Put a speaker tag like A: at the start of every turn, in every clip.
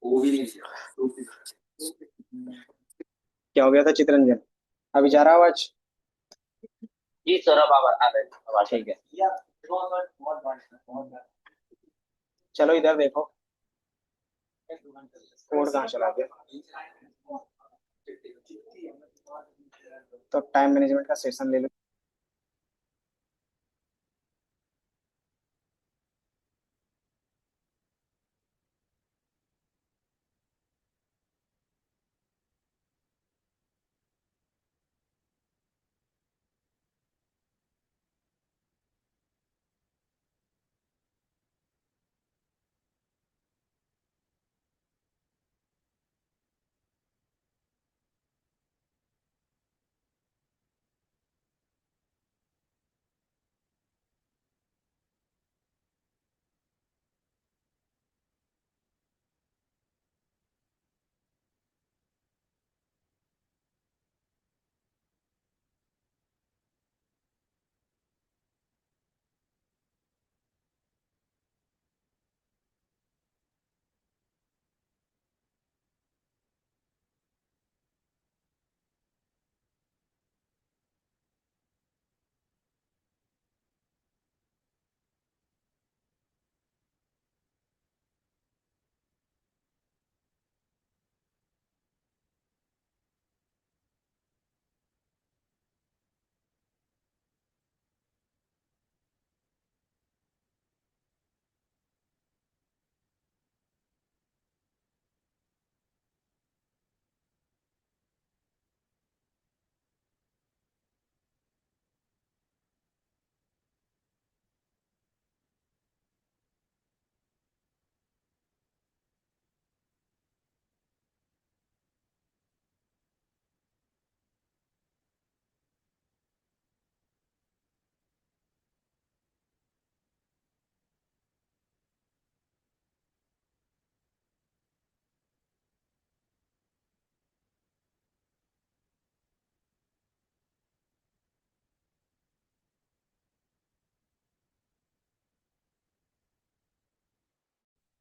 A: वो भी नहीं दिया।
B: क्या हो गया था चितरंजन? अभी जा रहा आवाज?
A: जी सर, अब आ रहे हैं, अब आ रहे
B: ठीक है। चलो इधर देखो, कोड कहाँ चला गया? तो टाइम मैनेजमेंट का सेशन ले लो।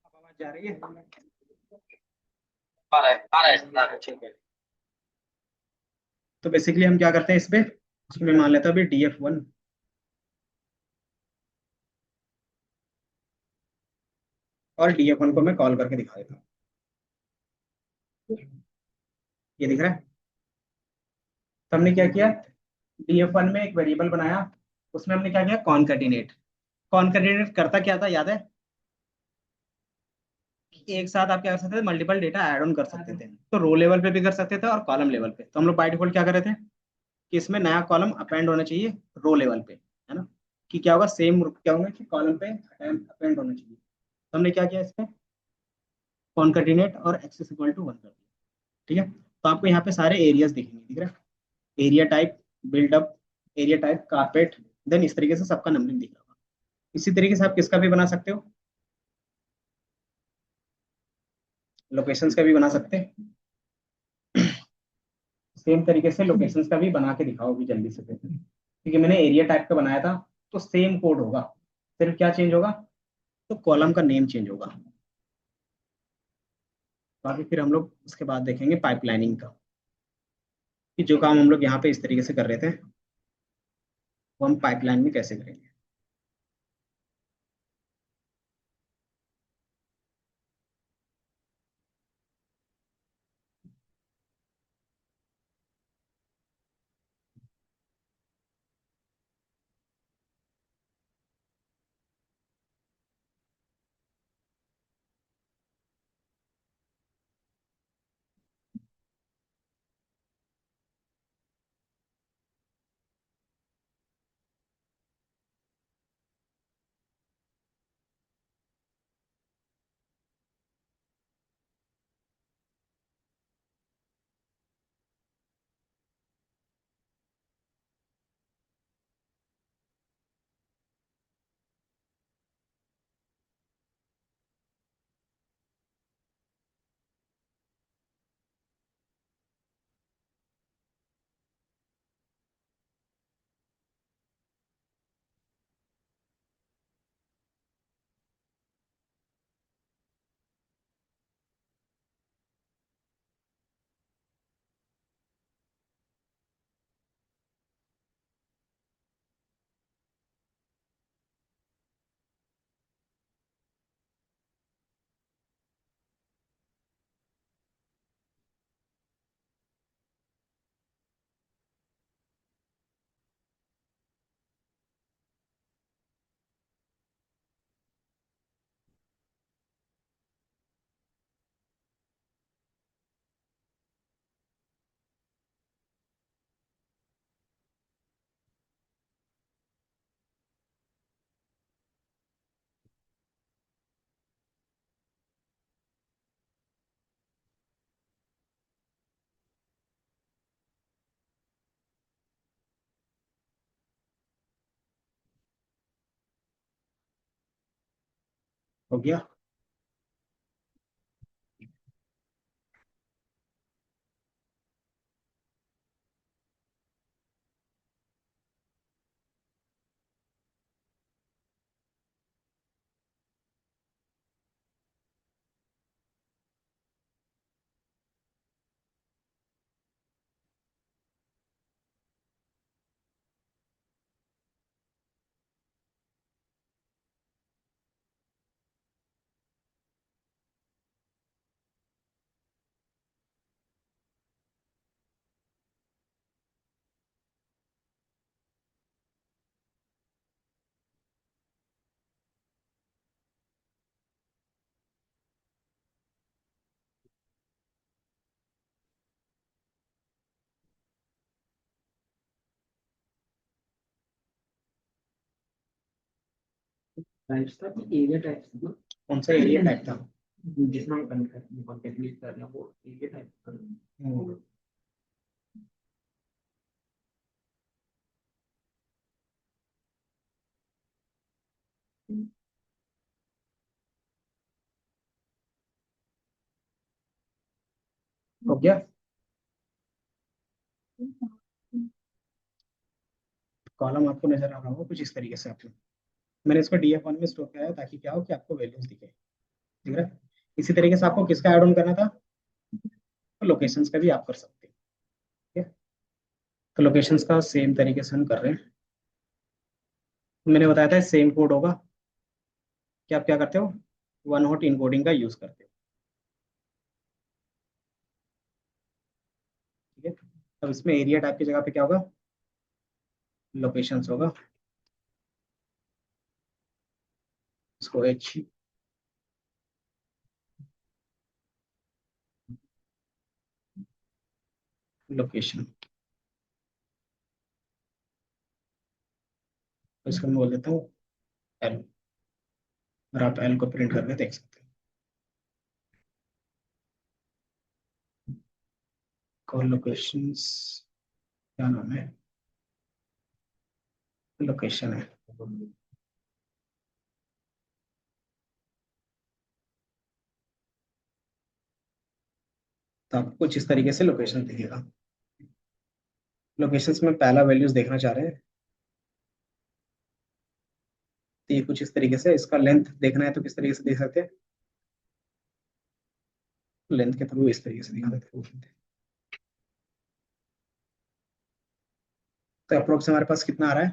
B: अब आवाज जा रही है?
A: आ रहा है सर, आ रहा है।
B: ठीक है। तो बेसिकली हम क्या करते हैं इस पे, उसमें मान लेता हूँ अभी DF1 और DF1 को मैं कॉल करके दिखा देता हूँ। ये दिख रहा है? तो हमने क्या किया, DF1 में एक वेरिएबल बनाया, उसमें हमने क्या किया, कॉनकैटिनेट। कॉनकैटिनेट करता क्या था याद है? कि एक साथ आप क्या कर सकते थे, मल्टीपल डेटा ऐड ऑन कर सकते थे। तो रो लेवल पे भी कर सकते थे और कॉलम लेवल पे। तो हम लोग बाय डिफॉल्ट क्या कर रहे थे कि इसमें नया कॉलम अपेंड होना चाहिए रो लेवल पे, है ना? कि क्या होगा, सेम क्या होगा कि कॉलम पे अपेंड होना चाहिए। तो हमने क्या किया, इसमें कॉनकैटिनेट और एक्सेस इक्वल टू 1 कर दिया। ठीक है। तो आपको यहाँ पे सारे एरियाज दिखेंगे, दिख रहा है? Area type, buildup, area type, carpet, then इस तरीके से सबका नंबरिंग दिख रहा होगा। इसी तरीके से आप किसका भी बना सकते हो, लोकेशंस का भी बना सकते हैं। सेम तरीके से लोकेशंस का भी बना के दिखाओ भी जल्दी से फिर, क्योंकि मैंने एरिया टाइप का बनाया था। तो सेम कोड होगा, सिर्फ क्या चेंज होगा, तो कॉलम का नेम चेंज होगा। बाकी फिर हम लोग उसके बाद देखेंगे पाइपलाइनिंग का, कि जो काम हम लोग यहाँ पे इस तरीके से कर रहे थे वो हम पाइपलाइन में कैसे करेंगे। हो गया।
C: टाइप्स था कि एरिया टाइप्स था ना,
B: कौन सा एरिया टाइप था?
C: जिसमें हम कंटेंट कर रहे हैं वो एरिया टाइप का।
B: हम्म, हो गया। कॉलम आपको नजर आ रहा होगा कुछ इस तरीके से। आपको मैंने इसको DF1 में स्टोर किया है ताकि क्या हो कि आपको वैल्यूज दिखे, ठीक है। इसी तरीके से आपको किसका ऐड ऑन करना था, तो लोकेशंस का भी आप कर सकते हैं, ठीक है। तो लोकेशंस का सेम तरीके से हम कर रहे हैं। मैंने बताया था सेम कोड होगा कि आप क्या करते हो, वन हॉट इनकोडिंग का यूज करते हो, ठीक है। अब इसमें एरिया टाइप की जगह पे क्या होगा, लोकेशंस होगा। इसको एच लोकेशन, इसको मैं बोल देता हूँ एल, और आप एल को प्रिंट करके देख सकते हैं। कॉल लोकेशंस, क्या नाम है, लोकेशन है। तो आपको कुछ इस तरीके से लोकेशन दिखेगा। लोकेशंस में पहला वैल्यूज देखना चाह रहे हैं, तो ये कुछ इस तरीके से, इसका लेंथ देखना है तो किस तरीके से देख सकते हैं, लेंथ के थ्रू इस तरीके से दिखा देते हैं। तो अप्रोक्स हमारे पास कितना आ रहा है,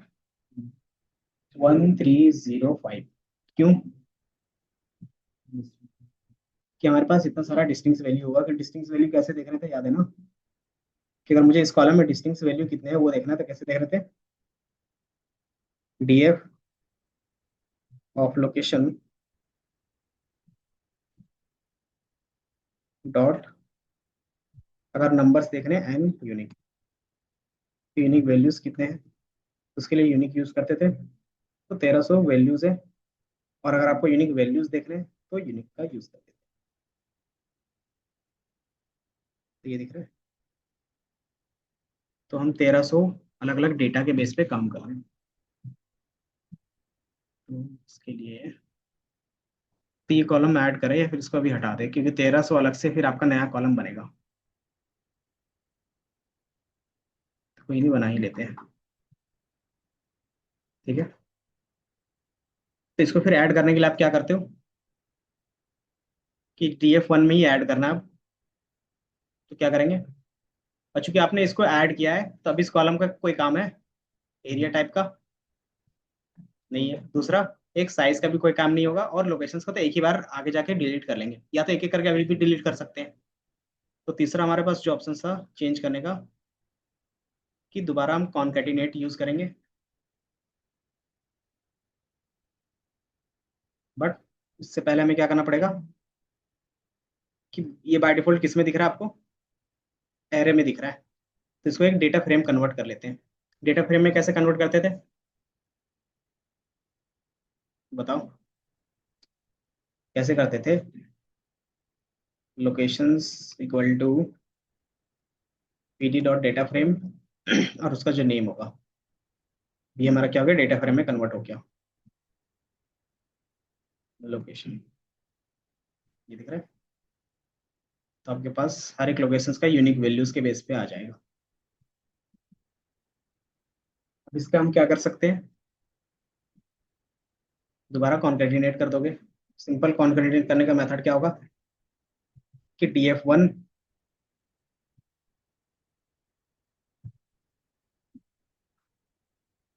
B: 1305। क्यों कि हमारे पास इतना सारा डिस्टिंक्ट वैल्यू होगा। कि डिस्टिंक्ट वैल्यू कैसे देख रहे थे, याद है ना, कि अगर मुझे इस कॉलम में डिस्टिंक्ट वैल्यू कितने हैं वो देखना है तो कैसे देख रहे थे, DF ऑफ लोकेशन डॉट, अगर नंबर्स देख रहे हैं एन यूनिक, यूनिक वैल्यूज कितने हैं, उसके लिए यूनिक यूज करते थे, तो 1300 वैल्यूज है। और अगर आपको यूनिक वैल्यूज देख रहे हैं तो यूनिक का यूज करते थे। तो ये दिख रहा है। तो हम 1300 अलग अलग डेटा के बेस पे काम कर रहे हैं। तो इसके लिए तो ये कॉलम ऐड करें या फिर इसको अभी हटा दें, क्योंकि 1300 अलग से फिर आपका नया कॉलम बनेगा। तो कोई नहीं, बना ही लेते हैं, ठीक है। तो इसको फिर ऐड करने के लिए आप क्या करते हो कि DF1 में ही ऐड करना है आप। तो क्या करेंगे, और चूंकि आपने इसको ऐड किया है तो अब इस कॉलम का कोई काम है एरिया टाइप का नहीं है। दूसरा, एक साइज का भी कोई काम नहीं होगा, और लोकेशंस को तो एक ही बार आगे जाके डिलीट कर लेंगे, या तो एक एक करके अभी भी डिलीट कर सकते हैं। तो तीसरा हमारे पास जो ऑप्शन था चेंज करने का, कि दोबारा हम कॉन्कैटिनेट यूज करेंगे। बट इससे पहले हमें क्या करना पड़ेगा, कि ये बाय डिफॉल्ट किस में दिख रहा है आपको, एरे में दिख रहा है। तो इसको एक डेटा फ्रेम कन्वर्ट कर लेते हैं। डेटा फ्रेम में कैसे कन्वर्ट करते थे, बताओ कैसे करते थे। Locations equal to pd dot data frame, और उसका जो नेम होगा, ये हमारा क्या हो गया, डेटा फ्रेम में कन्वर्ट हो गया। लोकेशन, ये दिख रहा है। तो आपके पास हर एक लोकेशन का यूनिक वैल्यूज के बेस पे आ जाएगा। अब इसका हम क्या कर सकते हैं, दोबारा कॉन्केटिनेट कर दोगे। सिंपल कॉन्केटिनेट करने का मेथड क्या होगा कि df1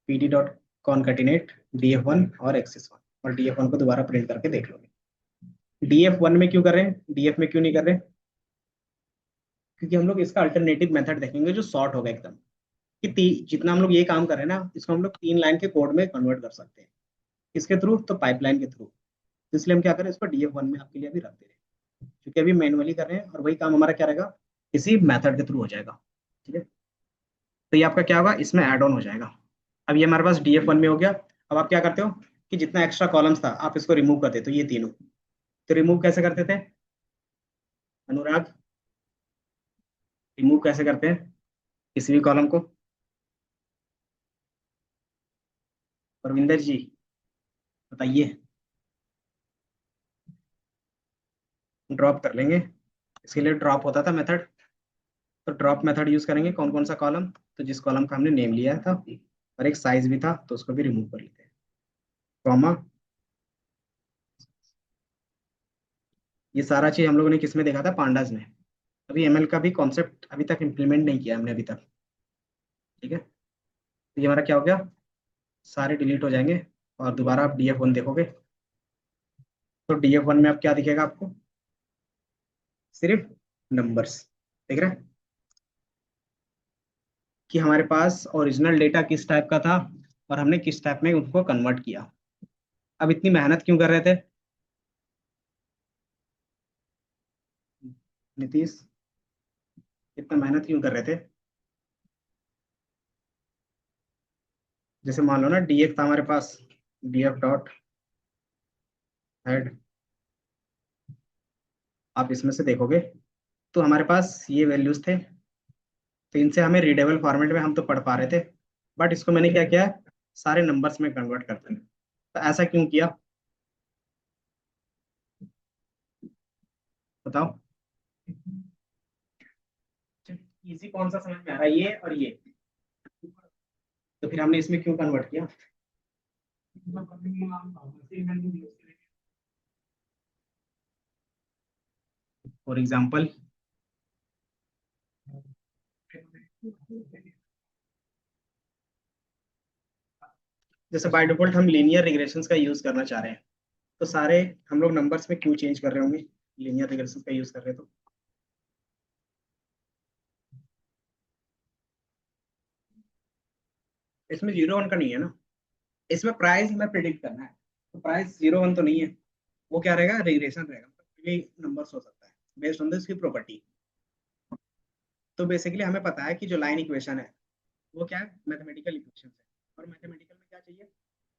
B: pd dot concatenate df1 और एक्सिस 1, और df1 को दोबारा प्रिंट करके देख लोगे। df1 में क्यों कर रहे हैं, df में क्यों नहीं कर रहे, क्योंकि हम लोग इसका अल्टरनेटिव मेथड देखेंगे जो शॉर्ट होगा एकदम, कि जितना हम लोग ये काम कर रहे हैं ना, इसको हम लोग 3 लाइन के कोड में कन्वर्ट कर सकते हैं। इसके थ्रू तो पाइपलाइन के थ्रू। तो इसलिए हम क्या करें, इसको df1 में आपके लिए अभी रख दे रहे हैं, क्योंकि अभी मैनुअली कर रहे हैं और वही काम हमारा क्या रहेगा, इसी मेथड के थ्रू हो जाएगा। ठीक है, तो ये आपका क्या होगा, इसमें ऐड ऑन हो जाएगा। अब ये हमारे पास df1 में हो गया। अब आप क्या करते हो कि जितना एक्स्ट्रा कॉलम्स था आप इसको रिमूव करते, तो ये तीनों, तो रिमूव कैसे करते थे अनुराग, रिमूव कैसे करते हैं किसी भी कॉलम को, परविंदर जी बताइए। ड्रॉप कर लेंगे, इसके लिए ड्रॉप होता था मेथड। तो ड्रॉप मेथड यूज करेंगे, कौन कौन सा कॉलम, तो जिस कॉलम का हमने नेम लिया था और एक साइज भी था तो उसको भी रिमूव कर लेते हैं, कॉमा। ये सारा चीज हम लोगों ने किस में देखा था, पांडाज में। अभी एमएल का भी कॉन्सेप्ट अभी तक इम्प्लीमेंट नहीं किया हमने अभी तक। ठीक है, तो ये हमारा क्या हो गया, सारे डिलीट हो जाएंगे। और दोबारा आप df1 देखोगे तो df1 में अब क्या दिखेगा आपको, सिर्फ नंबर्स दिख रहा है कि हमारे पास ओरिजिनल डेटा किस टाइप का था और हमने किस टाइप में उसको कन्वर्ट किया। अब इतनी मेहनत क्यों कर रहे थे नीतीश, इतना मेहनत क्यों कर रहे थे, जैसे मान लो ना df था हमारे पास, df डॉट हेड, आप इसमें से देखोगे तो हमारे पास ये वैल्यूज थे। तो इनसे हमें रीडेबल फॉर्मेट में हम तो पढ़ पा रहे थे, बट इसको मैंने क्या किया, सारे नंबर्स में कन्वर्ट कर दिया। तो ऐसा क्यों किया बताओ, इजी कौन सा समझ में आ रहा है, ये और ये, तो फिर हमने इसमें क्यों कन्वर्ट किया। फॉर एग्जाम्पल, जैसे बाय डिफॉल्ट हम लीनियर रिग्रेशंस का यूज करना चाह रहे हैं, तो सारे हम लोग नंबर्स में क्यों चेंज कर रहे होंगे, लीनियर रिग्रेशंस का यूज कर रहे हैं तो इसमें 0 1 का नहीं है ना, इसमें प्राइस हमें प्रिडिक्ट करना है। तो प्राइस 0 1 तो नहीं है, वो क्या रहेगा, रिग्रेशन रहेगा, मतलब नंबर्स हो सकता है बेस्ड ऑन दिस की प्रॉपर्टी। तो बेसिकली हमें पता है कि जो लाइन इक्वेशन है वो क्या है, मैथमेटिकल इक्वेशन है, और मैथमेटिकल में क्या चाहिए,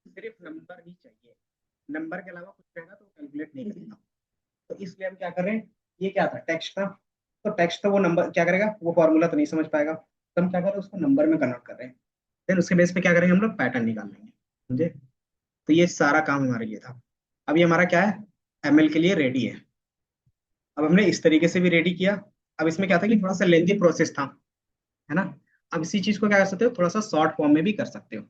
B: सिर्फ नंबर ही चाहिए, नंबर के अलावा कुछ रहेगा तो कैलकुलेट नहीं करेगा। तो इसलिए हम क्या कर रहे हैं, ये क्या था, टेक्स्ट था, तो टेक्स्ट तो वो नंबर क्या करेगा, वो फॉर्मूला तो नहीं समझ पाएगा, तो हम क्या कर रहे हैं, उसको नंबर में कन्वर्ट कर रहे हैं। देन उसके बेस पे क्या करेंगे, हम लोग पैटर्न निकाल लेंगे, समझे। तो ये सारा काम हमारे लिए था। अब ये हमारा क्या है, एमएल के लिए रेडी है। अब हमने इस तरीके से भी रेडी किया। अब इसमें क्या था कि थोड़ा सा लेंथी प्रोसेस था, है ना। अब इसी चीज को क्या कर सकते हो, थोड़ा सा शॉर्ट फॉर्म में भी कर सकते हो।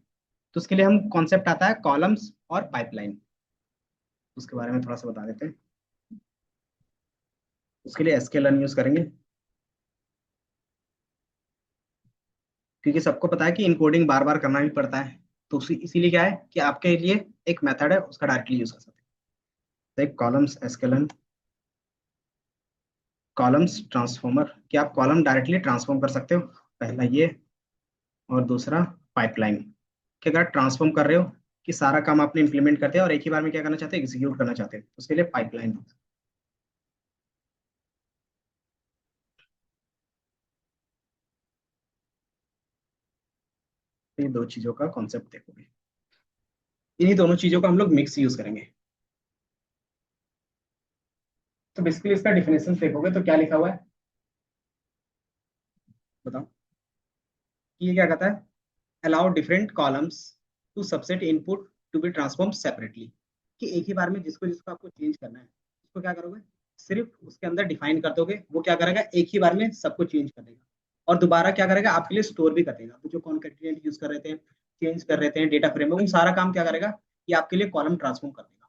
B: तो उसके लिए हम कॉन्सेप्ट आता है कॉलम्स और पाइपलाइन, उसके बारे में थोड़ा सा बता देते हैं। उसके लिए एसक्यूएल यूज करेंगे, क्योंकि सबको पता है कि इनकोडिंग बार बार करना भी पड़ता है। तो इसीलिए क्या है कि आपके लिए एक मेथड है, उसका डायरेक्टली यूज कर सकते हैं। तो एक कॉलम्स एसक्यूएल, कॉलम्स ट्रांसफॉर्मर, कि आप कॉलम डायरेक्टली ट्रांसफॉर्म कर सकते हो, पहला ये। और दूसरा पाइपलाइन, कि अगर ट्रांसफॉर्म कर रहे हो कि सारा काम आपने इंप्लीमेंट करते हैं और एक ही बार में क्या करना चाहते हैं, एग्जीक्यूट करना चाहते हैं, उसके लिए पाइपलाइन। ये दो चीजों का कॉन्सेप्ट देखोगे, इन्हीं दोनों चीजों का हम लोग मिक्स यूज करेंगे। तो बेसिकली इसका डिफिनेशन देखोगे तो क्या लिखा हुआ है बताओ, कि ये क्या कहता है, allow different columns to subset input to be transformed separately। कि एक ही बार में जिसको जिसको आपको चेंज करना है उसको क्या करोगे, सिर्फ उसके अंदर डिफाइन कर दोगे, वो क्या करेगा एक ही बार में सबको चेंज कर देगा और दोबारा क्या करेगा आपके लिए स्टोर भी कर देगा। तो जो कॉन्कैटिनेट यूज कर रहे थे, चेंज कर रहे थे डेटा फ्रेम में, वो सारा काम क्या करेगा, ये आपके लिए कॉलम ट्रांसफॉर्म कर देगा।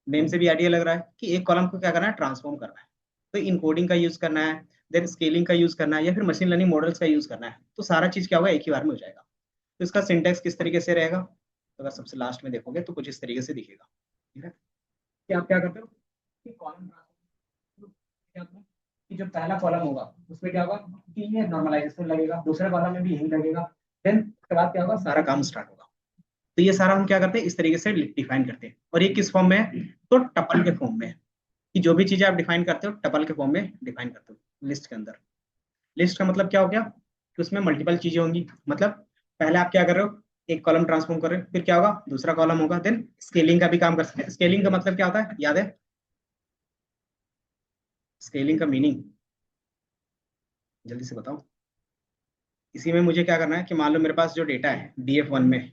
B: नेम से भी आइडिया लग रहा है कि एक कॉलम को क्या करना है, ट्रांसफॉर्म करना है। तो इनकोडिंग का यूज करना है, देन स्केलिंग का यूज करना है, या फिर मशीन लर्निंग मॉडल्स का यूज करना है, तो सारा चीज क्या होगा एक ही बार में हो जाएगा। तो इसका सिंटेक्स किस तरीके से रहेगा, तो अगर सबसे लास्ट में देखोगे तो कुछ इस तरीके से दिखेगा। ठीक है, कि आप क्या करते हो कि कॉलम क्या होता है कि जो पहला कॉलम होगा उसमें क्या होगा कि ये नॉर्मलाइजेशन लगेगा, दूसरे कॉलम में भी यही लगेगा, देन उसके बाद क्या होगा सारा काम स्टार्ट होगा। तो ये सारा हम क्या करते हैं इस तरीके से डिफाइन करते हैं। और ये किस फॉर्म में है, तो टपल के फॉर्म में है, कि जो भी चीजें आप डिफाइन करते हो टपल के फॉर्म में डिफाइन करते हो लिस्ट के अंदर। लिस्ट का मतलब क्या हो गया कि उसमें मल्टीपल चीजें होंगी, मतलब पहले आप क्या कर रहे हो, एक कॉलम ट्रांसफॉर्म कर रहे हो, फिर क्या होगा दूसरा कॉलम होगा, देन स्केलिंग का भी काम कर सकते हैं। स्केलिंग का मतलब क्या होता है याद है, स्केलिंग का मीनिंग जल्दी से बताओ। इसी में मुझे क्या करना है कि मान लो मेरे पास जो डेटा है DF1 में,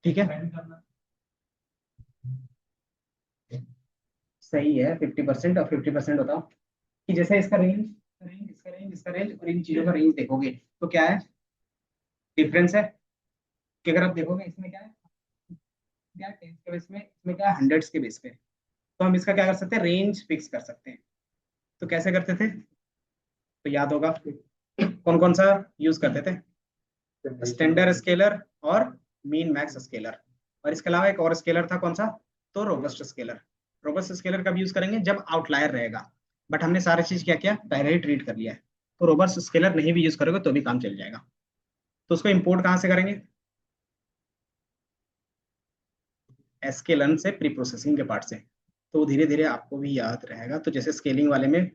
B: ठीक है, सही है 50% और 50% बताओ, कि जैसे इसका रेंज, रेंज इसका रेंज इसका रेंज और इन चीजों का रेंज देखोगे तो क्या है, डिफरेंस है। कि अगर आप देखोगे इसमें क्या है, क्या टेंस के बेस में, इसमें क्या है हंड्रेड्स के बेस पे, तो हम इसका क्या कर सकते हैं, रेंज फिक्स कर सकते हैं। तो कैसे करते थे, तो याद होगा कौन कौन सा यूज करते थे, स्टैंडर्ड स्केलर और मीन मैक्स स्केलर। और इसके अलावा एक और स्केलर था कौन सा, तो रोबस्ट स्केलर। रोबस्ट स्केलर कब यूज करेंगे, जब आउटलायर रहेगा, बट हमने सारी चीज क्या किया पहले ही ट्रीट कर लिया है। तो रोबस्ट स्केलर नहीं भी यूज करोगे तो भी काम चल जाएगा। तो उसको इंपोर्ट कहाँ से करेंगे, एसकेलन से, प्री प्रोसेसिंग के पार्ट से। तो धीरे धीरे आपको भी याद रहेगा। तो जैसे स्केलिंग वाले में,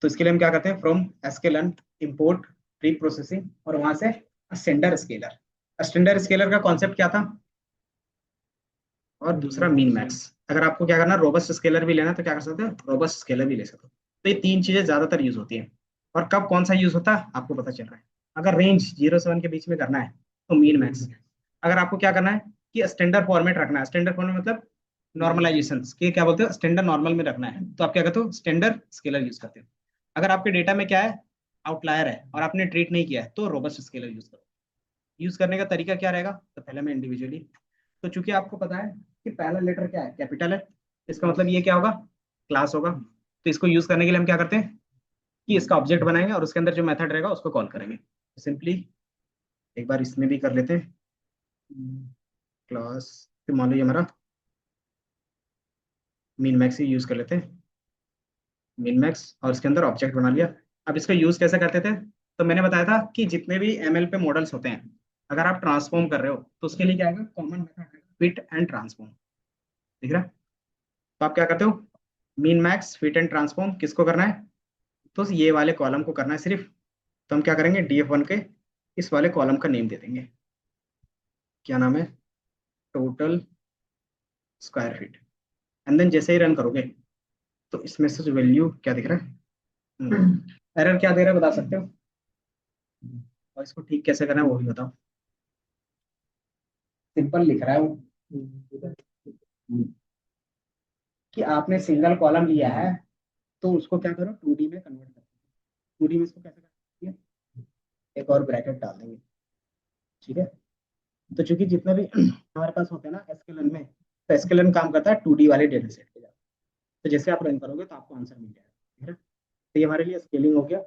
B: तो इसके लिए हम क्या करते हैं, from sklearn import pre processing और वहां से स्टैंडर्ड स्केलर। स्टैंडर्ड स्केलर का कॉन्सेप्ट क्या था, और दूसरा मीन मैक्स। अगर आपको क्या करना है रोबस्ट स्केलर भी लेना है तो क्या कर सकते हो, रोबस्ट स्केलर भी ले सकते हो। तो ये तीन चीजें ज्यादातर यूज होती है। और कब कौन सा यूज होता है आपको पता चल रहा है। अगर रेंज 0 से 1 के बीच में करना है तो मीन मैक्स। अगर आपको क्या करना है कि स्टैंडर्ड फॉर्मेट रखना है, स्टैंडर्ड फॉर्मेट मतलब नॉर्मलाइजेशन के क्या बोलते हो, स्टैंडर्ड नॉर्मल में रखना है, तो आप क्या करते हो स्टैंडर्ड स्केलर यूज करते हो। अगर आपके डेटा में क्या है, आउटलायर है और आपने ट्रीट नहीं किया है तो रोबस्ट स्केलर यूज करो। यूज करने का तरीका क्या रहेगा, तो पहले मैं इंडिविजुअली, तो चूंकि आपको पता है कि पहला लेटर क्या है, कैपिटल है, इसका मतलब ये क्या होगा, क्लास होगा। तो इसको यूज करने के लिए हम क्या करते हैं कि इसका ऑब्जेक्ट बनाएंगे और उसके अंदर जो मेथड रहेगा उसको कॉल करेंगे। तो सिंपली एक बार इसमें भी कर लेते हैं, क्लास, फिर मान लो ये हमारा मीन मैक्स ही यूज कर लेते हैं, मिन मैक्स, और इसके अंदर ऑब्जेक्ट बना लिया। अब इसका यूज कैसे करते थे, तो मैंने बताया था कि जितने भी ML पे मॉडल्स होते हैं, अगर आप ट्रांसफॉर्म कर रहे हो तो उसके लिए क्या आएगा, कॉमन मेथड आएगा फिट एंड ट्रांसफॉर्म। ठीक है, तो आप क्या करते हो, mean max fit and transform किसको करना है, तो ये वाले कॉलम को करना है सिर्फ। तो हम क्या करेंगे DF1 के इस वाले कॉलम का नेम दे देंगे, क्या नाम है, total square feet. And then जैसे ही रन करोगे तो इसमें से जो वैल्यू क्या दिख रहा है, एरर क्या दे रहा है बता सकते हो, और इसको ठीक कैसे करना है वो भी बताओ। सिंपल लिख रहा है वो, कि आपने सिंगल कॉलम लिया है तो उसको क्या करो 2D में कन्वर्ट करो। 2D में इसको कैसे करते हैं, एक और ब्रैकेट डाल देंगे। ठीक है, तो चूंकि जितने भी हमारे पास होते हैं ना एसकेलन में, तो एसकेलन काम करता है 2D वाले डेटा सेट के साथ। तो जैसे आप रन करोगे तो आपको आंसर मिल जाएगा। ठीक है, तो ये हमारे लिए स्केलिंग हो गया।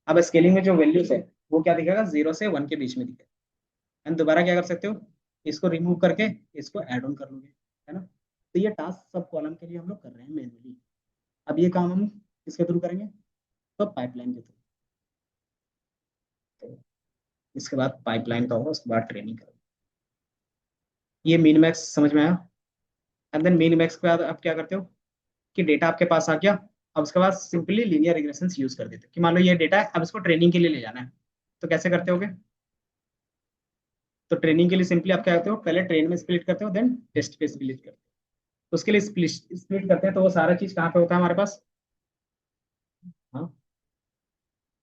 B: अब स्केलिंग में जो वैल्यूज है वो क्या दिखेगा, 0 से 1 के बीच में दिखेगा। एंड दोबारा क्या कर सकते हो, इसको रिमूव करके इसको ऐड ऑन कर लोगे, है ना। तो ये टास्क सब कॉलम के लिए हम लोग कर रहे हैं मैनुअली। अब ये काम हम किसके थ्रू करेंगे, तो पाइपलाइन के थ्रू। तो इसके बाद पाइपलाइन का होगा, उसके बाद ट्रेनिंग करोगे। ये मिन मैक्स समझ में आया। एंड देन मिन मैक्स के बाद आप क्या करते हो कि डेटा आपके पास आ गया। अब उसके बाद सिंपली लीनियर रिग्रेशन यूज कर देते हो, कि मान लो ये डेटा है अब इसको ट्रेनिंग के लिए ले जाना है। तो कैसे करते होगे, तो ट्रेनिंग के लिए सिंपली आप क्या करते हो, पहले ट्रेन में स्प्लिट करते हो, देन टेस्ट पे स्प्लिट करते हो। तो उसके लिए स्प्लिट स्प्लिट करते हैं तो वो सारा चीज कहाँ पे होता है हमारे पास, हाँ,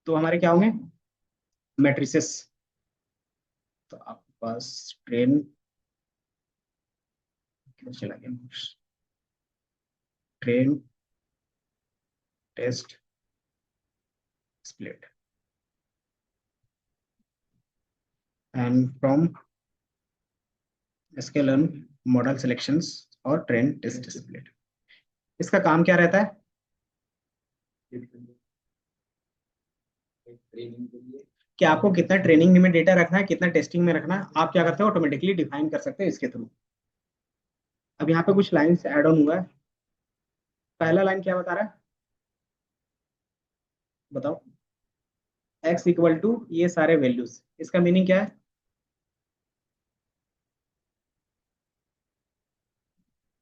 B: तो हमारे क्या होंगे, मैट्रिसेस। तो आपके पास ट्रेन चला गया train test split and from इसके लर्न मॉडल सिलेक्शंस और ट्रेन टेस्ट स्प्लिट। इसका काम क्या रहता है
C: ट्रेनिंग के लिए
B: कि आपको कितना ट्रेनिंग में डेटा रखना है कितना टेस्टिंग में रखना है, आप क्या करते हो ऑटोमेटिकली डिफाइन कर सकते हो इसके थ्रू। अब यहाँ पे कुछ लाइंस ऐड ऑन हुआ है। पहला लाइन क्या बता रहा है बताओ, x इक्वल टू ये सारे वैल्यूज, इसका मीनिंग क्या है,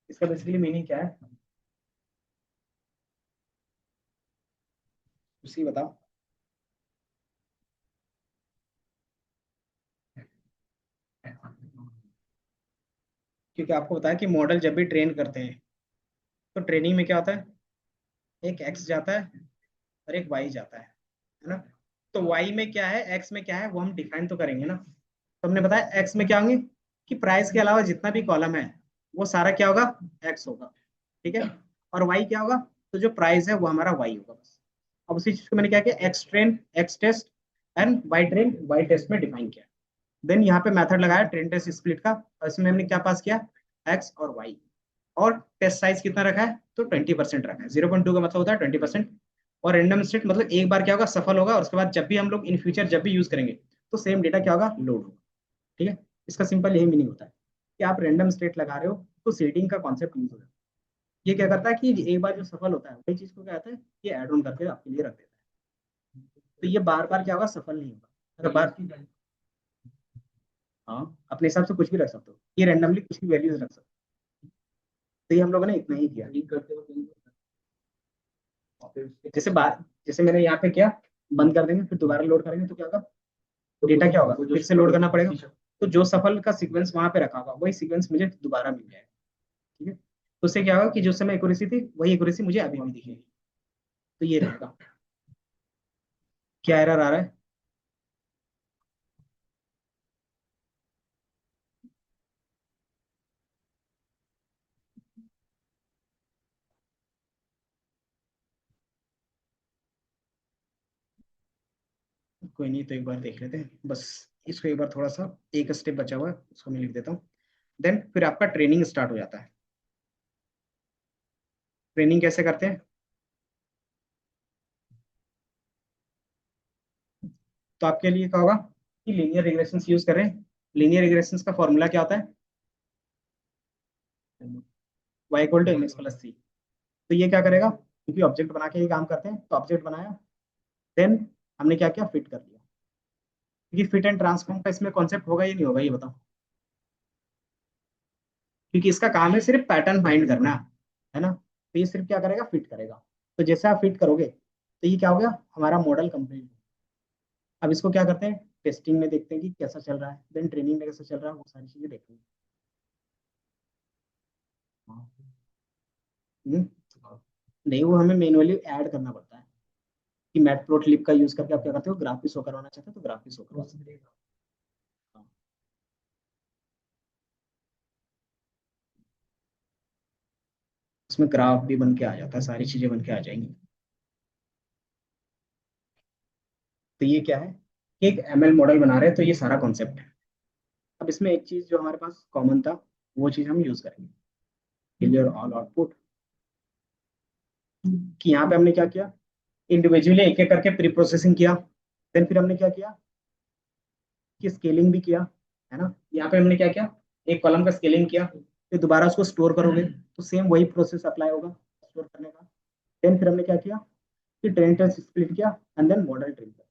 B: इसका बेसिकली मीनिंग क्या है उसी बताओ। क्योंकि आपको बताया कि मॉडल जब भी ट्रेन करते हैं तो ट्रेनिंग में क्या होता है, एक x जाता है और एक y जाता है ना। तो y में क्या है x में क्या है वो हम डिफाइन तो करेंगे ना। तो हमने बताया x में क्या होंगे कि प्राइस के अलावा जितना भी कॉलम है वो सारा क्या होगा x होगा, ठीक है। और y क्या होगा, तो जो प्राइस है वो हमारा y होगा बस। अब उसी चीज को मैंने क्या किया x train x test and y train y test में डिफाइन किया। देन यहाँ पे मेथड लगाया ट्रेन टेस्ट स्प्लिट का, और इसमें हमने क्या पास किया x और y। और टेस्ट साइज कितना रखा है तो 20% रखा है, 0.2 का मतलब होता है 20%। और रैंडम स्टेट मतलब एक बार क्या होगा सफल होगा और उसके बाद जब भी हम लोग इन फ्यूचर जब भी यूज करेंगे तो सेम डेटा क्या होगा लोड होगा, ठीक है। इसका सिंपल यही मीनिंग होता है कि आप रैंडम स्टेट लगा रहे हो तो सीडिंग का कॉन्सेप्ट यूज होगा। ये क्या करता है कि एक बार जो सफल होता है वही चीज को क्या आता है ये ऐड ऑन करके आपके लिए रख देता है। तो ये बार बार क्या होगा सफल नहीं होगा। अगर बार हाँ अपने हिसाब से कुछ भी रख सकते हो, ये रैंडमली कुछ भी वैल्यूज रख सकते हो। तो ये हम लोगों ने इतना ही किया।
C: ट्रेनिंग करते वक्त और फिर उसके
B: जैसे बात जैसे मैंने यहाँ पे किया बंद कर देंगे फिर दोबारा लोड करेंगे तो क्या होगा डेटा क्या होगा फिर से लोड करना पड़ेगा। तो जो सफल का सीक्वेंस वहां पे रखा होगा वही सीक्वेंस मुझे दोबारा मिल जाएगा, ठीक है। तो उससे क्या होगा कि जो समय एक्यूरेसी थी वही एक्यूरेसी मुझे अभी भी दिखेगी। तो ये रहेगा। क्या एरर आ रहा है, कोई नहीं तो एक बार देख लेते हैं बस। इसको एक बार थोड़ा सा एक स्टेप बचा हुआ है उसको मैं लिख देता हूँ। देन फिर आपका ट्रेनिंग स्टार्ट हो जाता है। ट्रेनिंग कैसे करते हैं, तो आपके लिए क्या होगा कि लीनियर रिग्रेशंस यूज करें। लीनियर रिग्रेशंस का फॉर्मूला क्या होता है y equal to M X plus C. तो ये क्या करेगा क्योंकि ऑब्जेक्ट बना के ये काम करते हैं तो ऑब्जेक्ट बनाया देन हमने क्या किया फिट कर लिया। क्योंकि फिट एंड ट्रांसफॉर्म का इसमें कॉन्सेप्ट होगा ये नहीं होगा ये बताओ, क्योंकि इसका काम है सिर्फ पैटर्न फाइंड करना है ना। तो ये सिर्फ क्या करेगा फिट करेगा। तो जैसे आप फिट करोगे तो ये क्या हो गया हमारा मॉडल कंप्लीट। अब इसको क्या करते हैं टेस्टिंग में देखते हैं कि कैसा चल रहा है, देन ट्रेनिंग में कैसा चल रहा है वो सारी चीजें देखेंगे। हम्म, नहीं वो हमें मैनुअली ऐड करना पड़ता है कि मैटप्लोट्लिब का यूज करके आप क्या करते हो ग्राफ भी शो करवाना चाहते हो तो ग्राफ भी शो करवा सकते हो। हाँ, उसमें ग्राफ भी बन के आ जाता है सारी चीजें बन के आ जाएंगी। तो ये क्या है कि एक एमएल मॉडल बना रहे हैं तो ये सारा कॉन्सेप्ट है। अब इसमें एक चीज जो हमारे पास कॉमन था वो चीज हम यूज करेंगे क्लियर ऑल आउटपुट। कि यहाँ पे हमने क्या किया इंडिविजुअली एक एक करके प्री प्रोसेसिंग किया। देन फिर हमने क्या किया कि स्केलिंग भी किया, है ना। यहाँ पे हमने क्या किया एक कॉलम का स्केलिंग किया फिर दोबारा उसको स्टोर करोगे तो सेम वही प्रोसेस अप्लाई होगा स्टोर करने का। देन फिर हमने क्या किया कि ट्रेन टेस्ट स्प्लिट किया एंड देन मॉडल ट्रेन किया,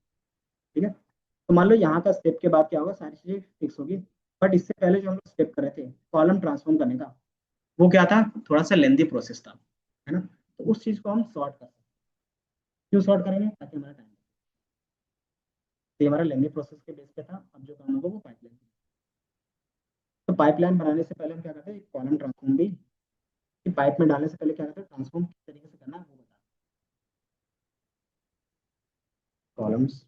B: ठीक है। तो मान लो यहाँ का स्टेप के बाद क्या होगा सारी चीजें फिक्स होगी। बट इससे पहले जो हम लोग स्टेप कर रहे थे कॉलम ट्रांसफॉर्म करने का वो क्या था थोड़ा सा लेंदी प्रोसेस था, है ना। तो उस चीज को हम सॉर्ट कर सकते हैं। क्यों सॉर्ट करेंगे ताकि हमारा टाइम, तो ये हमारा लेंदी प्रोसेस के बेस पे था। अब जो काम होगा वो पाइपलाइन। तो पाइपलाइन बनाने से पहले हम क्या करते हैं कॉलम ट्रांसफॉर्म भी कि पाइप में डालने से पहले क्या करते हैं ट्रांसफॉर्म किस तरीके से करना है वो बता। कॉलम्स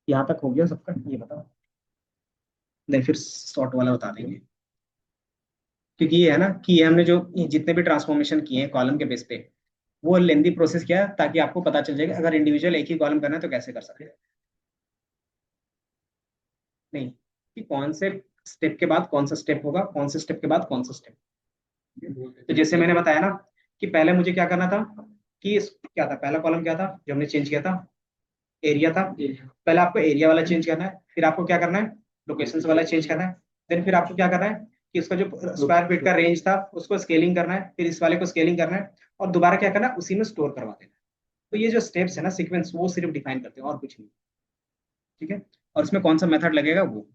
B: यहाँ तक हो गया सबका ये बताओ। देन फिर सॉर्ट वाला बता देंगे। क्योंकि ये है ना कि ये हमने जो ये जितने भी ट्रांसफॉर्मेशन किए हैं कॉलम के बेस पे, वो लेंदी प्रोसेस किया है, ताकि आपको पता चल जाएगा अगर इंडिविजुअल एक ही कॉलम करना है तो कैसे कर सकते हैं। नहीं, कि कौन से स्टेप के बाद कौन सा स्टेप होगा, कौन से स्टेप के बाद कौन सा स्टेप। तो जैसे मैंने बताया ना कि पहले मुझे क्या करना था, कि क्या था पहला कॉलम, क्या था जो हमने चेंज किया था, एरिया था। पहले आपको एरिया वाला चेंज करना है, फिर आपको क्या करना है, लोकेशंस वाला चेंज करना है। देन फिर आपको क्या करना है कि इसका जो स्क्वायर फीट का रेंज था उसको स्केलिंग करना है, फिर इस वाले को स्केलिंग करना है, और दोबारा क्या करना है, उसी में स्टोर करवा देना है। तो ये जो स्टेप्स है ना, सीक्वेंस, वो सिर्फ डिफाइन करते हैं और कुछ नहीं। ठीक है, और इसमें कौन सा मेथड लगेगा वो।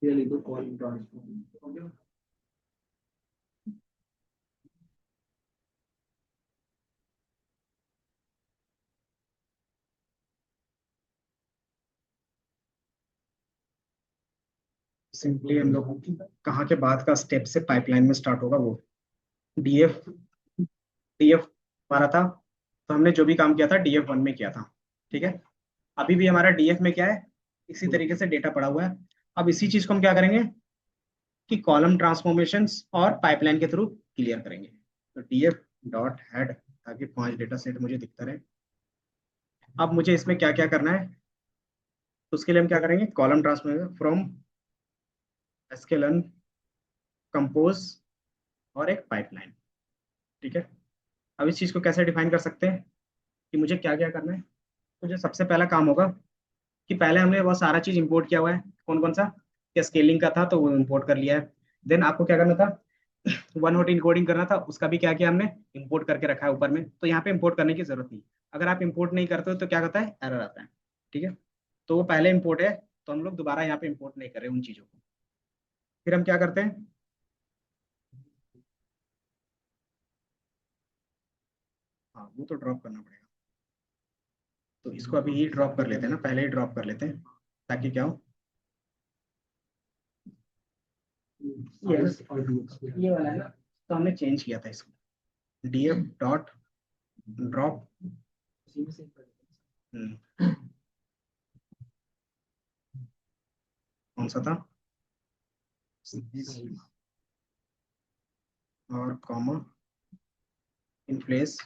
C: Really good call transform.
B: Simply हम लोग कहाँ के बाद का स्टेप से पाइपलाइन में स्टार्ट होगा वो, डीएफ, डीएफ हमारा था, तो हमने जो भी काम किया था डीएफ वन में किया था। ठीक है, अभी भी हमारा डीएफ में क्या है, इसी तरीके से डेटा पड़ा हुआ है। अब इसी चीज को हम क्या करेंगे कि कॉलम ट्रांसफॉर्मेशंस और पाइपलाइन के थ्रू क्लियर करेंगे। तो डीएफ डॉट हेड, ताकि 5 डेटा सेट मुझे दिखता रहे। अब मुझे इसमें क्या क्या करना है, तो उसके लिए हम क्या करेंगे, column transformation from sklearn compose और एक पाइपलाइन। ठीक है, अब इस चीज को कैसे डिफाइन कर सकते हैं कि मुझे क्या क्या करना है। तो जो सबसे पहला काम होगा कि पहले हमने वो सारा चीज इंपोर्ट किया हुआ है, कौन कौन सा, क्या स्केलिंग का था तो वो इंपोर्ट कर लिया है। देन आपको क्या करना था, वन हॉट इनकोडिंग करना था, उसका भी क्या किया हमने, इंपोर्ट करके रखा है ऊपर में, तो यहाँ पे इंपोर्ट करने की जरूरत नहीं। अगर आप इंपोर्ट नहीं करते हो तो क्या करता है, एरर आता है। ठीक है, तो वो पहले इंपोर्ट है, तो हम लोग दोबारा यहाँ पे इंपोर्ट नहीं कर रहे उन चीजों को। फिर हम क्या करते हैं, हाँ वो तो ड्रॉप करना पड़ेगा, तो इसको अभी ही ड्रॉप कर लेते हैं ना, पहले ही ड्रॉप कर लेते हैं, ताकि क्या हो, ये वाला है ना, तो हमने चेंज किया था इसको, df डॉट ड्रॉप, कौन सा था, और comma in place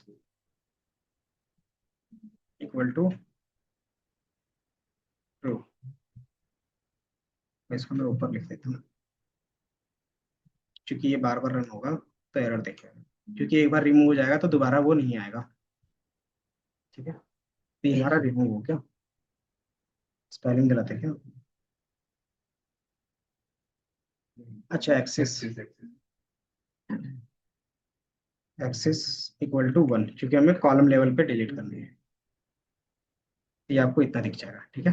B: equal to true. इसको मैं ऊपर लिख देता हूँ, क्योंकि ये बार बार रन होगा तो एरर देखेगा, क्योंकि एक बार रिमूव हो जाएगा तो दोबारा वो नहीं आएगा। ठीक है, तो ये हमारा रिमूव हो गया, स्पेलिंग गलत है क्या, अच्छा एक्सेस, एक्सेस इक्वल टू 1, क्योंकि हमें कॉलम लेवल पे डिलीट करनी है, ये आपको इतना दिख जाएगा। ठीक है,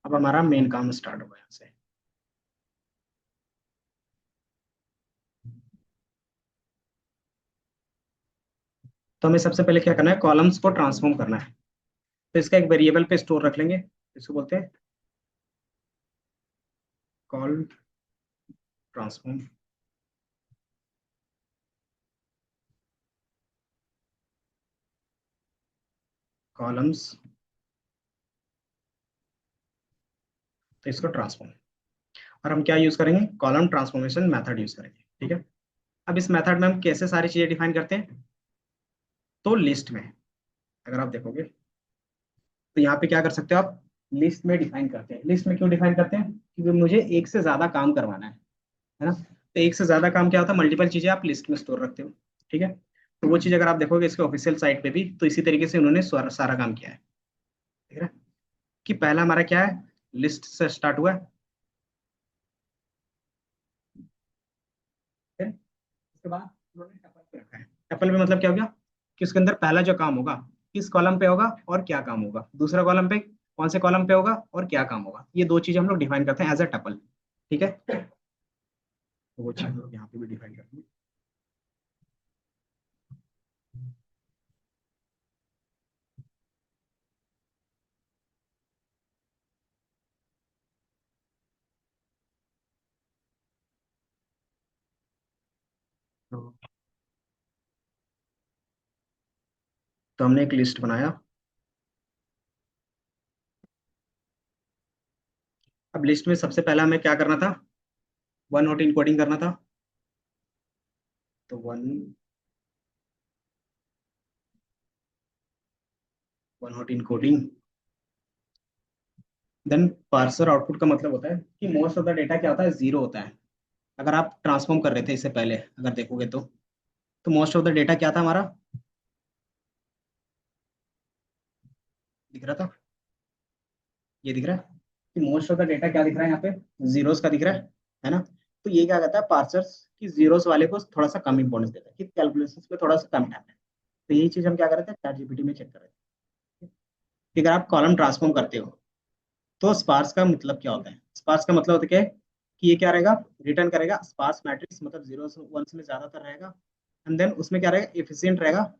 B: अब हमारा मेन काम स्टार्ट होगा यहाँ से। तो हमें सबसे पहले क्या करना है, कॉलम्स को ट्रांसफॉर्म करना है, तो इसका एक वेरिएबल पे स्टोर रख लेंगे, इसको बोलते हैं कॉल ट्रांसफॉर्म कॉलम्स, तो इसको ट्रांसफॉर्म, और हम क्या यूज करेंगे, कॉलम ट्रांसफॉर्मेशन मेथड यूज करेंगे। ठीक है, अब इस मेथड में हम कैसे सारी चीजें डिफाइन करते हैं, तो लिस्ट में, अगर आप देखोगे तो यहाँ पे क्या कर सकते हो आप, लिस्ट में डिफाइन करते हैं। लिस्ट में क्यों डिफाइन करते हैं, क्योंकि मुझे एक से ज्यादा काम करवाना है ना, तो एक से ज्यादा काम क्या होता है, मल्टीपल चीजें आप लिस्ट में स्टोर रखते हो। ठीक है, तो वो चीज अगर आप देखोगे इसके ऑफिशियल साइट पे भी, तो इसी तरीके से उन्होंने सारा काम किया है। ठीक है, कि पहला हमारा क्या है, लिस्ट से स्टार्ट हुआ है, फिर उसके बाद उन्होंने टपल पे रखा है। टपल पे मतलब क्या हो गया, कि उसके अंदर पहला जो काम होगा किस कॉलम पे होगा और क्या काम होगा, दूसरा कॉलम पे कौन से कॉलम पे होगा और क्या काम होगा, ये दो चीजें हम लोग डिफाइन करते हैं एज अ टपल। ठीक है, तो वो चीज हम लोग यहाँ पे भी डिफाइन करते हैं। तो तो हमने एक लिस्ट बनाया, अब लिस्ट में सबसे पहला हमें क्या करना था, वन हॉट इनकोडिंग करना था, तो one hot encoding, then parser output का मतलब होता है कि मोस्ट ऑफ द डेटा क्या होता है, जीरो होता है। अगर आप ट्रांसफॉर्म कर रहे थे इससे पहले अगर देखोगे तो मोस्ट ऑफ द डेटा क्या था हमारा, दिख रहा था, ये दिख रहा है कि मोस्ट ऑफ द डेटा क्या दिख रहा है यहाँ पे, जीरोस का दिख रहा है ना। तो ये क्या कहता है पार्सर्स, कि जीरोस वाले को थोड़ा सा कम इंपॉर्टेंस देता है, कि कैलकुलेशंस में थोड़ा सा कम टाइम है। तो यही चीज हम क्या कर रहे थे, चैट जीपीटी में चेक कर रहे थे कि अगर आप कॉलम ट्रांसफॉर्म करते हो तो स्पार्स का मतलब क्या होता है, स्पार्स का मतलब होता है कि ये क्या रहेगा, रिटर्न करेगा स्पार्स मैट्रिक्स, मतलब जीरो वंस में ज्यादातर रहेगा, एंड देन उसमें क्या रहेगा, एफिशिएंट रहेगा,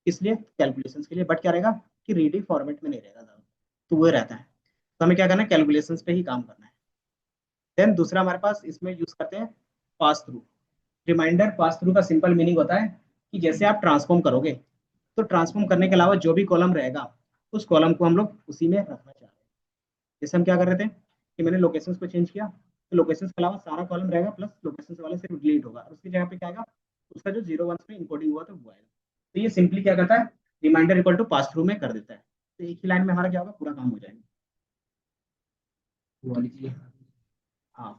B: इसलिए कैलकुलेशंस के लिए, बट क्या रहेगा कि रीडी फॉर्मेट में नहीं रहेगा ज्यादा, तो वो रहता है। तो हमें क्या करना है, कैलकुलेशंस पे ही काम करना है। देन दूसरा हमारे पास इसमें यूज करते हैं pass through. Reminder pass through का सिंपल मीनिंग होता है कि जैसे आप ट्रांसफॉर्म करोगे, तो ट्रांसफॉर्म करने के अलावा जो भी कॉलम रहेगा उस कॉलम को हम लोग उसी में रखना चाह रहे हैं। जैसे हम क्या कर रहे थे कि मैंने लोकेशंस को चेंज किया, तो लोकेशंस के अलावा सारा कॉलम रहेगा, प्लस लोकेशंस वाला सिर्फ डिलीट होगा, और उसकी जगह पे क्या आएगा, उसका जो जीरो वन में इनकोडिंग हुआ था वो आएगा। तो ये सिंपली क्या करता है, reminder equal to pass through में कर देता है, तो एक ही लाइन में हमारा क्या होगा, पूरा काम हो जाएगा। वो वाली चीज़। हाँ,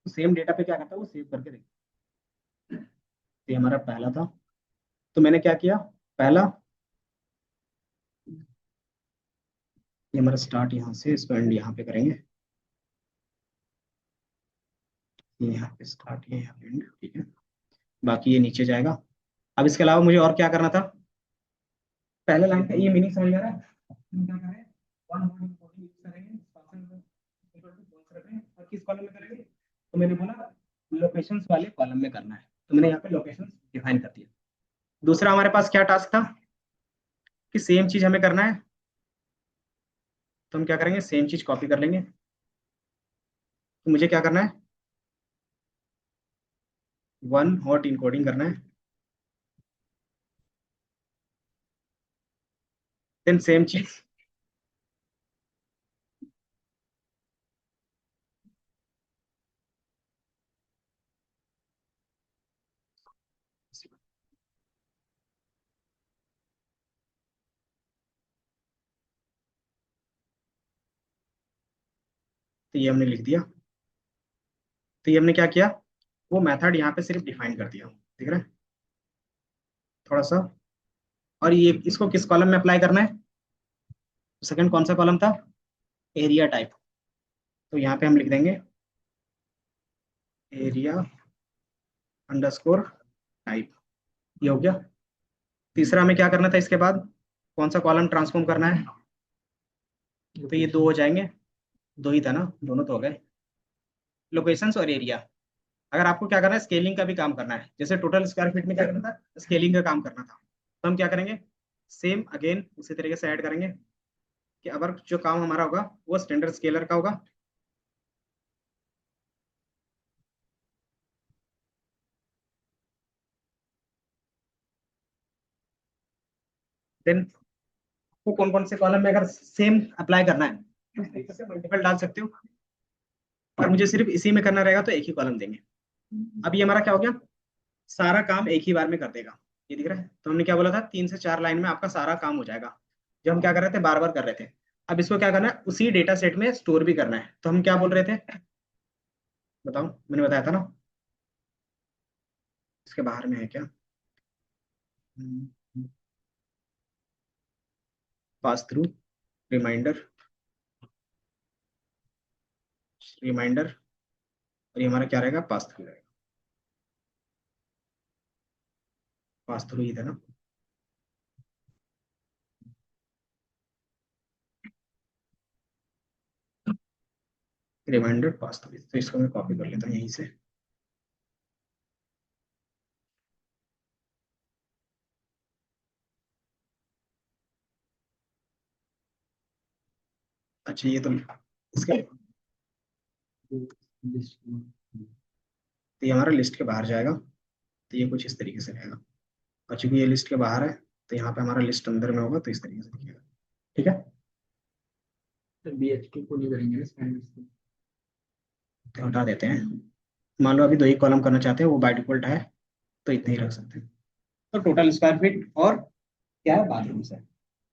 B: तो सेम डेटा पे क्या करता है, वो सेव करके देखता है। ये हमारा पहला था, तो मैंने क्या किया, पहला ये हमारा स्टार्ट यहाँ से, इसको एंड यहाँ पे करेंगे। ये यहाँ पे स्टार्ट, ये यहाँ पे एंड, ठीक है। बाकी ये नीचे जाएगा। अब इसके अलावा मुझे और क्या करना था, पहले लाइन का ये मीनिंग समझ में आ रहा है। हम क्या करें, वन वर्ड इंपोर्टेंट यूज करेंगे, फंक्शन इक्वल टू कौन रखेंगे और किस कॉलम में करेंगे, तो मैंने बोला लोकेशंस वाले कॉलम में करना है, तो मैंने यहाँ पे लोकेशंस डिफाइन कर दिया। दूसरा हमारे पास क्या टास्क था कि सेम चीज हमें करना है, तो हम क्या करेंगे, सेम चीज कॉपी कर लेंगे। तो मुझे क्या करना है, वन हॉट इनकोडिंग करना है, देन सेम चीज तो ये हमने लिख दिया। तो ये हमने क्या किया, वो मेथड यहाँ पे सिर्फ डिफाइन कर दिया, दिख रहा है थोड़ा सा। और ये इसको किस कॉलम में अप्लाई करना है, सेकंड कौन सा कॉलम था, एरिया टाइप। तो यहाँ पे हम लिख देंगे एरिया अंडरस्कोर टाइप, ये हो गया। तीसरा हमें क्या करना था, इसके बाद कौन सा कॉलम ट्रांसफॉर्म करना है, तो ये दो हो जाएंगे, दो ही था ना, दोनों तो हो गए, लोकेशंस और एरिया। अगर आपको क्या करना है, स्केलिंग का भी काम करना है, जैसे टोटल स्क्वायर फीट में क्या करना था, स्केलिंग का काम करना था, तो हम क्या करेंगे, सेम अगेन उसी तरीके से ऐड करेंगे कि अब जो काम हमारा होगा वो स्टैंडर्ड स्केलर का होगा। देन वो कौन कौन से कॉलम में अगर सेम अप्लाई करना है, तो इस तरीके से मल्टीपल डाल सकते हो, और मुझे सिर्फ इसी में करना रहेगा तो एक ही कॉलम देंगे। अब ये हमारा क्या हो गया, सारा काम एक ही बार में कर देगा, ये दिख रहा है। तो हमने क्या बोला था, 3 से 4 लाइन में आपका सारा काम हो जाएगा, जो हम क्या कर रहे थे, बार बार कर रहे थे। अब इसको क्या करना है, उसी डेटा सेट में स्टोर भी करना है, तो हम क्या बोल रहे थे, बताओ, मैंने बताया था ना, इसके बाहर में है क्या, पास थ्रू, रिमाइंडर, रिमाइंडर, और ये हमारा क्या रहेगा, पास थ्रू रहेगा, पास थ्रू ही था ना, रिमाइंडर पास थ्रू। तो इसको मैं कॉपी कर लेता हूँ यहीं से। अच्छा ये तो इसका, तो ये हमारा लिस्ट के बाहर जाएगा, तो ये कुछ इस तरीके से रहेगा। और चूंकि ये लिस्ट के बाहर है, तो यहाँ पे हमारा लिस्ट अंदर में होगा, तो इस तरीके से दिखेगा, ठीक है।
C: BHK को नहीं करेंगे स्टैंडर्ड को।
B: तो हटा देते हैं, मान लो अभी दो ही कॉलम करना चाहते हैं, वो बाय डिफॉल्ट है, तो इतने ही रख सकते हैं। तो टोटल स्क्वायर फीट और क्या है, बाथरूम है।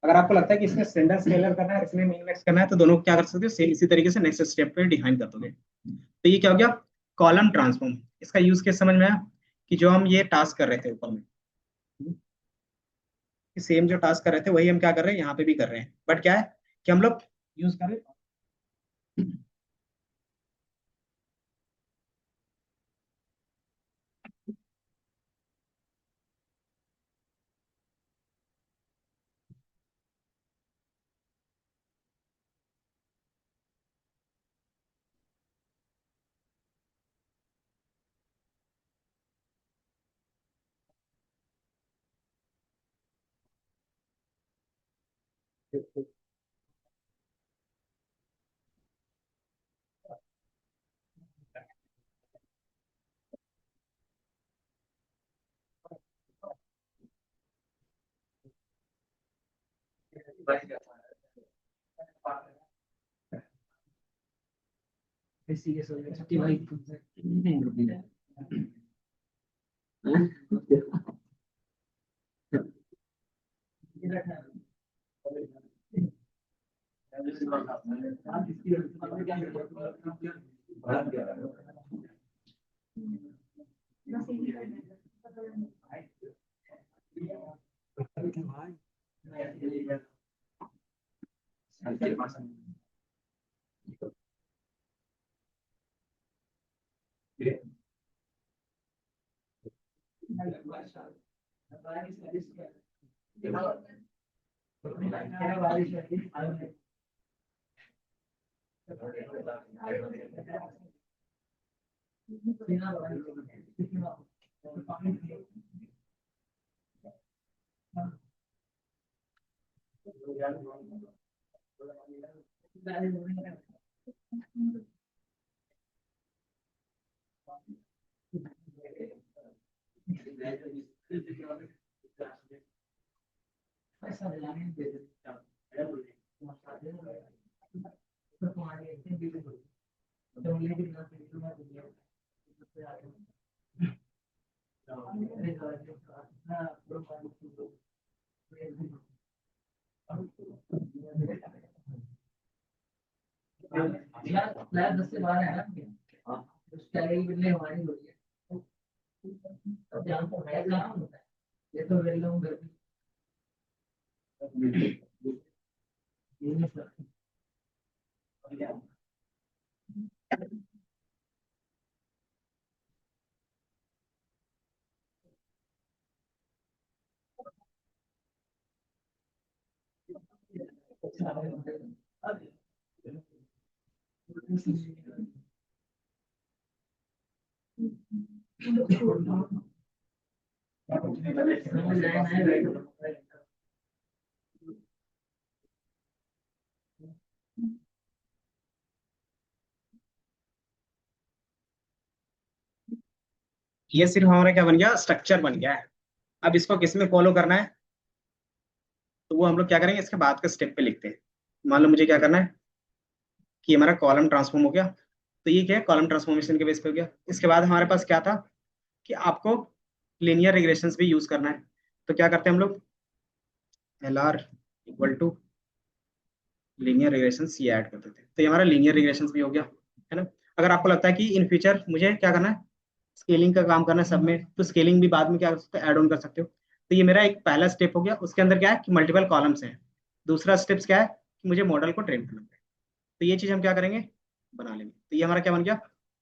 B: अगर आपको लगता है कि इसमें स्टैंडर्ड स्केलर करना है, इसमें मिन मैक्स करना है, तो दोनों को क्या कर सकते हो, सेम इसी तरीके से नेक्स्ट स्टेप पे डिफाइन कर दोगे। तो ये क्या हो गया, कॉलम ट्रांसफॉर्म। इसका यूज केस समझ में आया, कि जो हम ये टास्क कर रहे थे ऊपर में, कि सेम जो टास्क कर रहे थे वही हम क्या कर रहे हैं, यहाँ पे भी कर रहे हैं, बट क्या है कि हम लोग यूज कर रहे हैं।
C: इसी के साथ छुट्टी भाई आपके पास यार 10 से 12 है ना उसके आगे के लिए हमारी होती है तो ध्यान तो है ना ये तो वेल लॉन्ग
B: ये सिर्फ हमारा क्या बन गया, स्ट्रक्चर बन गया है। अब इसको किस में फॉलो करना है, तो वो हम लोग क्या करेंगे, इसके बाद के स्टेप पे लिखते हैं। मान लो मुझे क्या करना है कि हमारा कॉलम ट्रांसफॉर्म हो गया, तो ये क्या है, कॉलम ट्रांसफॉर्मेशन के बेस पे हो गया। इसके बाद हमारे पास क्या था कि आपको लीनियर रिग्रेशंस भी यूज करना है। तो क्या करते हैं हम लोग, L R equal to linear regressions ये ऐड कर देते हैं, तो ये हमारा लीनियर रिग्रेशंस भी हो गया, है ना। अगर आपको लगता है कि इन फ्यूचर मुझे क्या करना है, स्केलिंग का काम करना है सब में, तो स्केलिंग भी बाद में क्या कर सकते हो, ऐड ऑन कर सकते हो। तो ये मेरा एक पहला स्टेप हो गया। उसके अंदर क्या है कि मल्टीपल कॉलम्स हैं। दूसरा स्टेप्स क्या है कि मुझे मॉडल को ट्रेन करना है। तो ये चीज हम क्या करेंगे, बना लेंगे। तो ये हमारा क्या बन गया,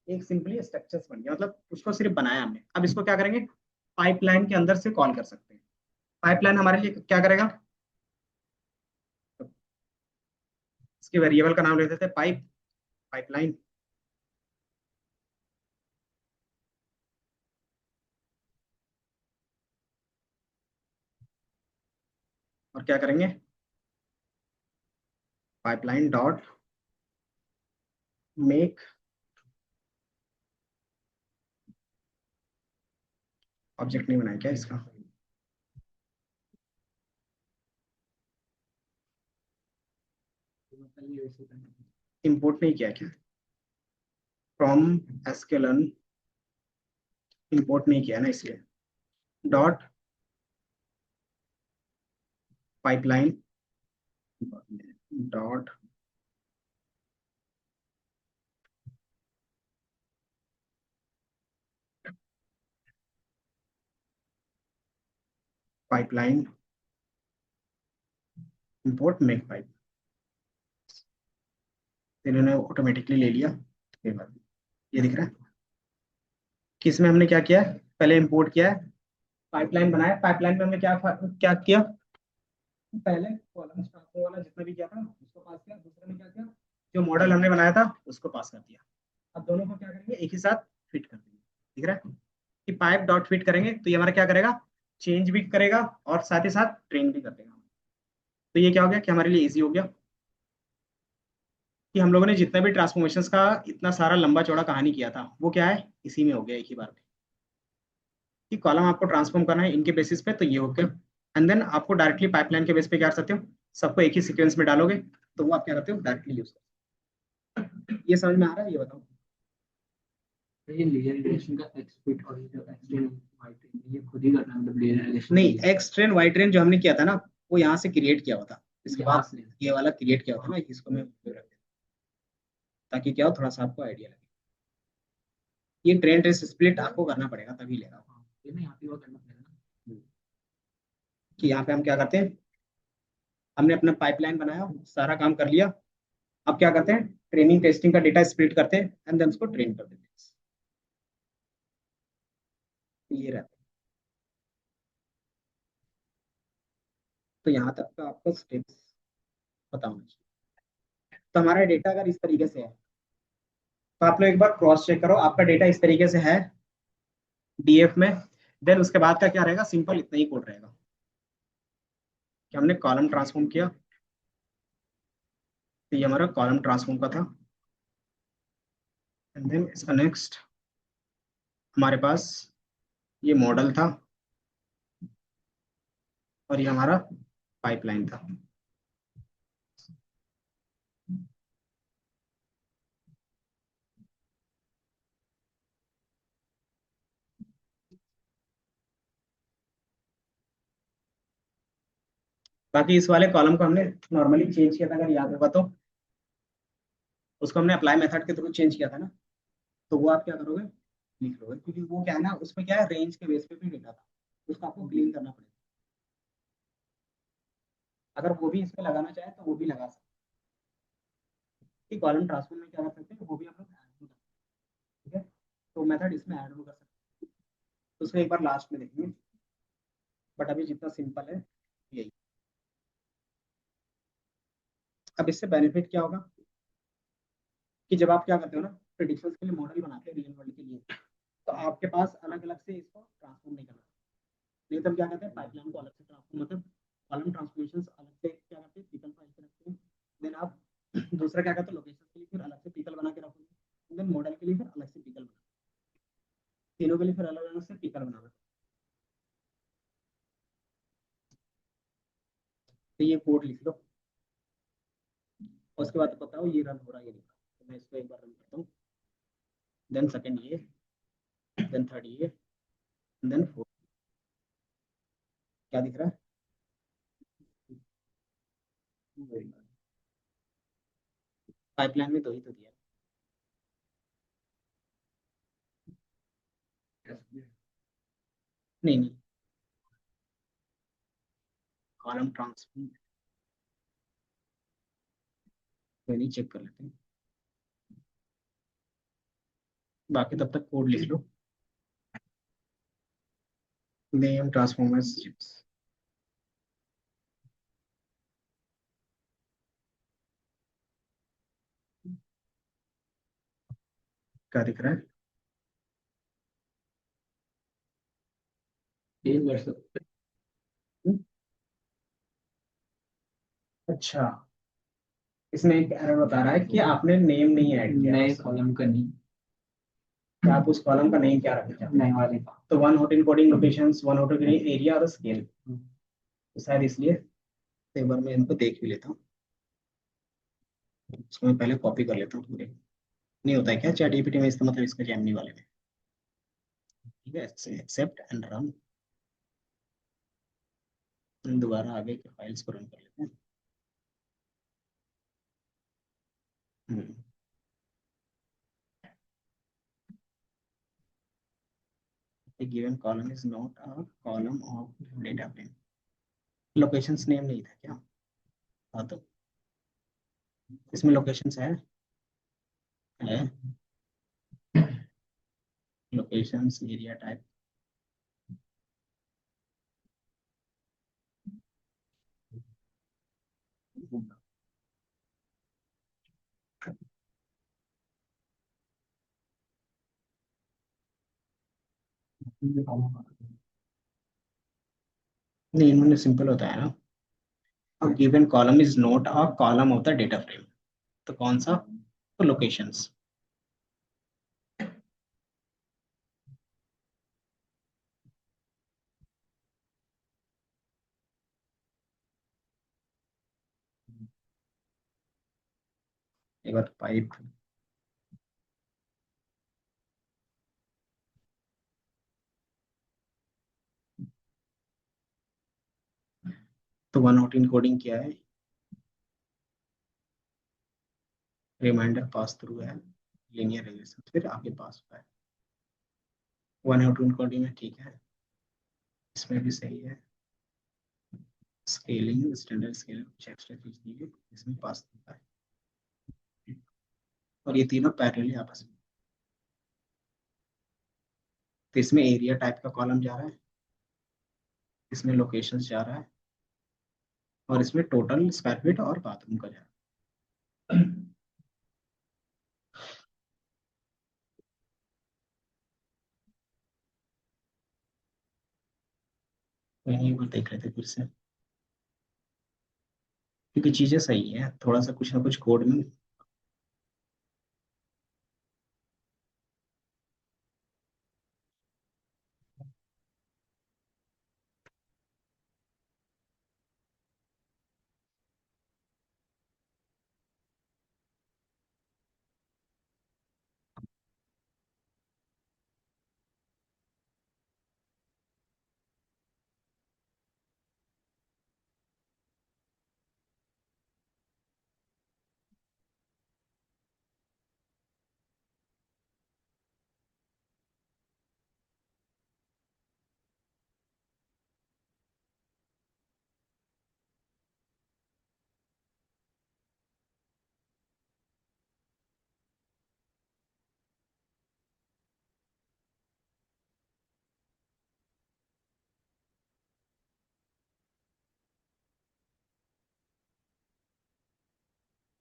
B: एक सिंपली स्ट्रक्चर्स बन गया, मतलब उसको सिर्फ बनाया हमने। अब इसको क्या करेंगे, पाइपलाइन के अंदर से कॉल कर सकते हैं। पाइपलाइन हमारे लिए क्या करेगा, इसके वेरिएबल का नाम ले देते हैं पाइप, पाइपलाइन। और क्या करेंगे, पाइपलाइन डॉट मेक ऑब्जेक्ट नहीं बनाया क्या इसका, इंपोर्ट नहीं किया क्या, फ्रॉम एसक्यूएल इंपोर्ट नहीं किया ना, इसलिए dot pipeline dot pipeline import make pipe. इन्होंने ऑटोमेटिकली ले लिया। ये बात, ये दिख रहा है कि इसमें हमने क्या किया है, पहले इंपोर्ट किया है, पाइपलाइन बनाया। पाइपलाइन में हमने क्या क्या किया, पहले कॉलम ट्रांसफर वाला जितना भी किया था उसको पास किया, दूसरे में क्या किया, जो मॉडल हमने बनाया था उसको पास कर दिया। अब दोनों को क्या करेंगे, एक ही साथ फिट कर देंगे। दिख रहा है कि पाइप डॉट फिट करेंगे तो ये हमारा क्या करेगा, चेंज भी करेगा और साथ ही साथ ट्रेन भी कर देगा। तो ये क्या हो गया कि हमारे लिए इजी हो गया कि हम लोगों ने जितना भी ट्रांसफॉर्मेशंस का इतना सारा लंबा चौड़ा कहानी किया था वो क्या है, इसी में हो गया एक ही बार में। कि कॉलम आपको ट्रांसफॉर्म करना है इनके बेसिस पे, तो ये हो गया। एंड देन आपको डायरेक्टली पाइपलाइन के बेस पे क्या कर सकते हो, सबको एक ही सीक्वेंस में डालोगे तो वो आप क्या करते हो, डायरेक्टली यूज कर। ये समझ में आ रहा है, ये बताओ।
C: ये लेयर रिलेशन का एक्सपेक्ट और ये जो एक्सटेंड वाइट ये खुद ही करना है मतलब लेयर रिलेशन
B: नहीं, एक्स ट्रेन वाई ट्रेन जो हमने किया था ना, वो यहाँ से क्रिएट किया हुआ था। इसके
C: यहाँ
B: बाद
C: से
B: ये वाला क्रिएट किया हुआ था ना, इसको मैं रख देता हूं, ताकि क्या हो, थोड़ा सा आपको आइडिया लगे। ये ट्रेन ट्रेस स्प्लिट आपको करना पड़ेगा तभी लेगा।
C: ये ना यहाँ पे वो करना पड़ेगा ना
B: कि यहाँ पे हम क्या करते हैं, हमने अपना पाइपलाइन बनाया, सारा काम कर लिया। अब क्या करते हैं, ट्रेनिंग टेस्टिंग का डेटा स्प्लिट करते हैं एंड देन उसको ट्रेन कर देते हैं। ये रहता है। तो यहाँ तक का आपको स्टेप्स पता होना चाहिए। तो हमारा डेटा अगर इस तरीके से है, तो आप लोग एक बार क्रॉस चेक करो, आपका डेटा इस तरीके से है डीएफ में। देन उसके बाद का क्या रहेगा, सिंपल इतना ही कोड रहेगा कि हमने कॉलम ट्रांसफॉर्म किया। तो ये हमारा कॉलम ट्रांसफॉर्म का था। एंड देन इसका नेक्स्ट हमारे पास ये मॉडल था और ये हमारा पाइपलाइन था। बाकी इस वाले कॉलम को हमने नॉर्मली चेंज किया था, अगर याद होगा तो उसको हमने अप्लाई मेथड के थ्रू चेंज किया था ना। तो वो आप क्या करोगे, लिख लोगे, क्योंकि वो क्या है ना, उसमें क्या है, रेंज के बेस पे भी डेटा था, उसको आपको क्लीन करना पड़ेगा। अगर वो भी इसमें लगाना चाहे तो वो भी लगा सकते हैं। कॉलम ट्रांसफॉर्म में क्या कर सकते हैं, वो भी हम लोग ऐड कर सकते हैं। ठीक है, तो मेथड इसमें ऐड कर सकते हैं, तो उसको एक बार लास्ट में देखेंगे। बट अभी जितना सिंपल है यही। अब इससे बेनिफिट क्या होगा कि जब आप क्या करते हो ना, प्रिडिक्शंस के लिए मॉडल बनाते हैं रियल वर्ल्ड के लिए, तो आपके पास अलग अलग से इसको ट्रांसफॉर्म नहीं करना। नहीं तो हम क्या करते हैं, पाइपलाइन को अलग से ट्रांसफॉर्म, मतलब कॉलम ट्रांसफॉर्मेशन अलग से क्या करते हैं, पिकल फाइल पे रखते हैं। देन आप दूसरा क्या करते हो, लोकेशन के लिए फिर अलग से पिकल बना के रखोगे। देन मॉडल के लिए फिर अलग से पिकल बना, तीनों के लिए फिर अलग अलग से पिकल बनाना। तो ये कोड लिख लो, और उसके बाद बताओ ये रन हो रहा है या नहीं हो रहा। तो मैं इसको एक बार रन करता हूँ। देन सेकंड ये, देन थर्ड ये, देन फोर्थ। क्या दिख रहा है, पाइपलाइन में दो ही तो दिया है। नहीं नहीं, कॉलम ट्रांसफॉर्म कोई नहीं, चेक कर लेते हैं। बाकी तब तक कोड लिख लो। नेम ट्रांसफॉर्मर्स चिप्स, क्या दिख रहा है,
C: तीन वर्ष
B: अच्छा। इसमें एक एरर बता रहा है कि आपने नेम नहीं ऐड किया
C: नए
B: है।
C: कॉलम का नहीं,
B: कि आप उस कॉलम का नेम क्या रखना चाहते
C: नए
B: हैं।
C: वाले का।
B: तो one hot encoding locations, one hot encoding area और स्केल, तो शायद इसलिए। तो एक बार मैं इनको देख भी लेता हूँ। इसको मैं पहले कॉपी कर लेता हूँ पूरे। नहीं होता है क्या चैट जीपीटी में, इसका मतलब इसका जेमिनी वाले में। ठीक है, एक्सेप्ट एंड रन। दोबारा आगे के फाइल्स को रन कर लेते हैं। हम्म, a given column is not a column of data frame। Locations name नहीं था क्या, हाँ तो इसमें लोकेशंस है लोकेशंस एरिया टाइप। नहीं, इन्होंने सिंपल होता है ना, a given column is not a column of the data frame। तो कौन सा, तो लोकेशंस। एक बार पाइप, तो वन हॉट इनकोडिंग क्या है, रिमाइंडर पास थ्रू है, लीनियर रिग्रेशन फिर आपके पास है। वन हॉट इनकोडिंग में ठीक है, इसमें भी सही है। स्केलिंग स्टैंडर्ड स्केल कुछ एक्स्ट्रा चीज दी है इसमें पास होता है, और ये तीनों पैरेलली आपस में। तो इसमें एरिया टाइप का कॉलम जा रहा है, इसमें लोकेशन जा रहा है, और इसमें टोटल स्क्वायर फीट और बाथरूम का जा रहा है। तो यही बार देख रहे थे फिर से, क्योंकि चीजें सही है, थोड़ा सा कुछ ना कुछ कोड में।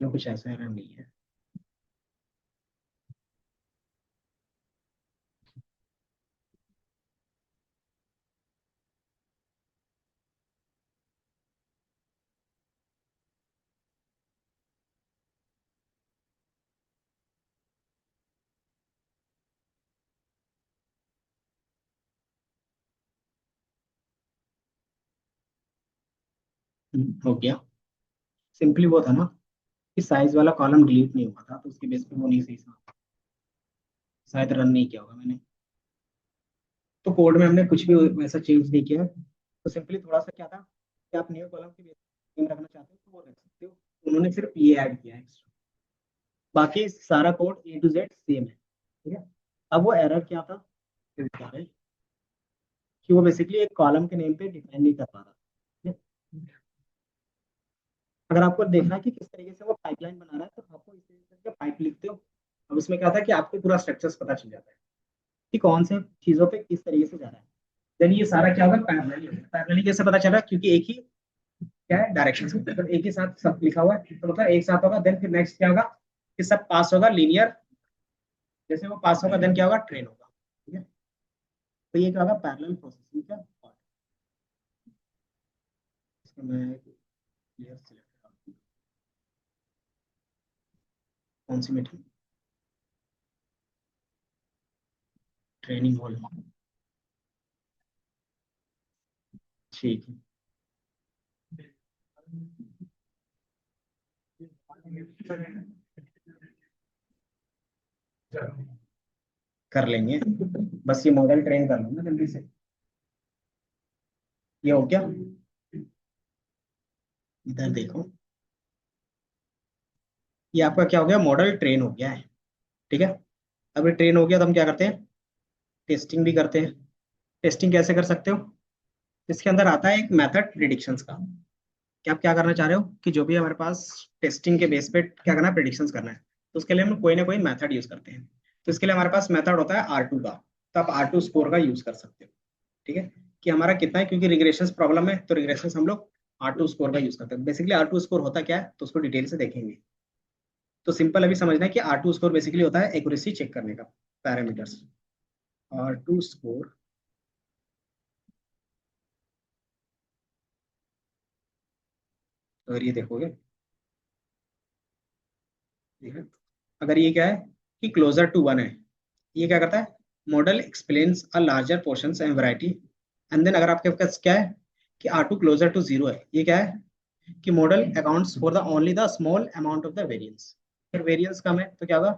B: जो कुछ ऐसा एरर नहीं है। हो गया। सिंपली वो था ना कि साइज वाला कॉलम डिलीट नहीं हुआ था, तो उसके बेस पे वो नहीं सही था, शायद रन नहीं किया होगा मैंने। तो कोड में हमने कुछ भी वैसा चेंज नहीं किया, तो सिंपली थोड़ा सा क्या था कि आप न्यू कॉलम के बेस पे run रखना चाहते हो तो वो रख सकते हो, उन्होंने सिर्फ ये ऐड किया है extra। बाकी सारा code A to Z same है, ठीक है। अब वो एरर क्या था, ये बता रहे हैं कि वो बेसिकली एक कॉलम के नेम पे डिफाइन नहीं कर पा रहा, ठीक है? अगर आपको देखना है कि किस तरीके से वो पाइपलाइन बना रहा है, तो आपको इस तरीके से पाइप लिखते हो। अब उसमें क्या था कि आपको पूरा स्ट्रक्चर्स पता चल जाता है कि कौन से चीजों पे किस तरीके से जा रहा है। देन ये सारा क्या होगा, पैरेलली होगा। पैरेलली कैसे पता चल रहा है, क्योंकि एक ही क्या है डायरेक्शन से, मतलब एक ही साथ सब लिखा हुआ है, तो मतलब एक साथ होगा। देन फिर नेक्स्ट क्या होगा कि सब पास होगा लीनियर, जैसे वो पास होगा देन क्या होगा, ट्रेन होगा, ठीक है। तो ये क्या होगा, पैरेलल प्रोसेसिंग का part। इसको मैं क्लियर सिलेक्ट करता हूँ, कौन सी मीटिंग, ट्रेनिंग हॉल, ठीक है। कर लेंगे, बस ये मॉडल ट्रेन कर लो ना जल्दी से। ये हो गया, इधर देखो, ये आपका क्या हो गया, मॉडल ट्रेन हो गया है, ठीक है। अब ये ट्रेन हो गया तो हम क्या करते हैं, टेस्टिंग भी करते हैं। टेस्टिंग कैसे कर सकते हो, इसके अंदर आता है एक मेथड प्रिडिक्शंस का, कि आप क्या करना चाह रहे हो कि जो भी हमारे पास टेस्टिंग के बेस पे क्या करना है, प्रिडिक्शंस करना है, तो उसके लिए हम कोई ना कोई मेथड यूज करते हैं। तो इसके लिए हमारे पास मेथड होता है R2 का, तो आप R2 स्कोर का यूज कर सकते हो, ठीक है। कि हमारा कितना है, क्योंकि रिग्रेशन प्रॉब्लम है तो रिग्रेशन हम लोग R2 स्कोर का यूज करते हैं। बेसिकली R2 स्कोर होता क्या है, तो उसको डिटेल से देखेंगे। तो सिंपल अभी समझना है कि R2 स्कोर बेसिकली होता है एक्यूरेसी चेक करने का पैरामीटर्स। R2 स्कोर, अगर ये देखोगे, ठीक है, अगर ये क्या है कि क्लोजर टू वन है, ये क्या करता है, model explains a larger portions and variety. And then अगर आपके पास क्या है कि R2 क्लोजर टू जीरो है, ये क्या है कि model accounts for the only the small amount of the variance. फिर वेरिएंस कम है तो क्या होगा,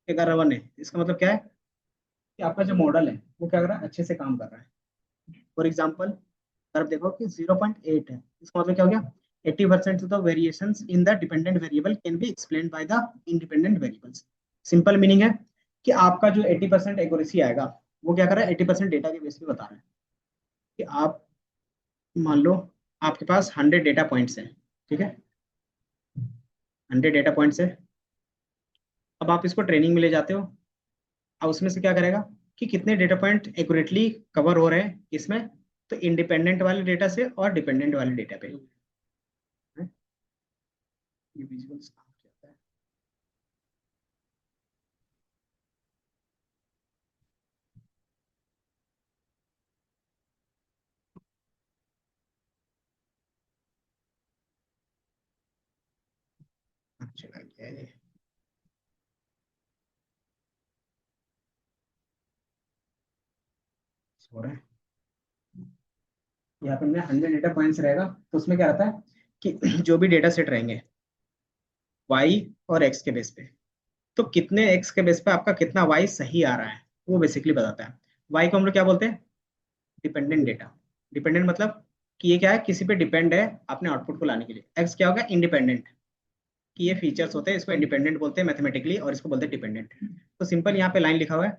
B: अगर वन है, इसका मतलब क्या है कि आपका जो मॉडल है वो क्या कर रहा है, अच्छे से काम कर रहा है। फॉर एग्जाम्पल अगर आप देखो कि 0.8 है, इसका मतलब क्या हो गया, 80% of the variations in the dependent variable can be explained by the independent variables। Simple meaning है कि आपका जो 80% एक्यूरेसी आएगा, वो क्या कर रहा है, 80% डेटा के बेस पे बता रहा है कि आप मान लो आपके पास 100 डेटा पॉइंट्स हैं, ठीक है, 100 डेटा पॉइंट्स है। अब आप इसको ट्रेनिंग में ले जाते हो। अब उसमें से क्या करेगा कि कितने डेटा पॉइंट एक्यूरेटली कवर हो रहे हैं इसमें, तो इंडिपेंडेंट वाले डेटा से और डिपेंडेंट वाले डेटा पे। है? ये विजुअल्स कहाँ जाता है? चला गया ये। हो रहा है यहाँ पे, 100 डेटा पॉइंट्स रहेगा, तो उसमें क्या रहता है कि जो भी डेटा सेट रहेंगे वाई और एक्स के बेस पे, तो कितने एक्स के बेस पे आपका कितना वाई सही आ रहा है, वो बेसिकली बताता है। वाई को हम लोग क्या बोलते हैं? Dependent data. डिपेंडेंट मतलब कि ये क्या है, किसी पे डिपेंड है अपने आउटपुट को लाने के लिए। एक्स क्या होगा? इंडिपेंडेंट, कि ये फीचर्स होते हैं, इसको इंडिपेंडेंट बोलते हैं मैथमेटिकली, और इसको बोलते हैं डिपेंडेंट। तो सिंपल यहाँ पे लाइन लिखा हुआ है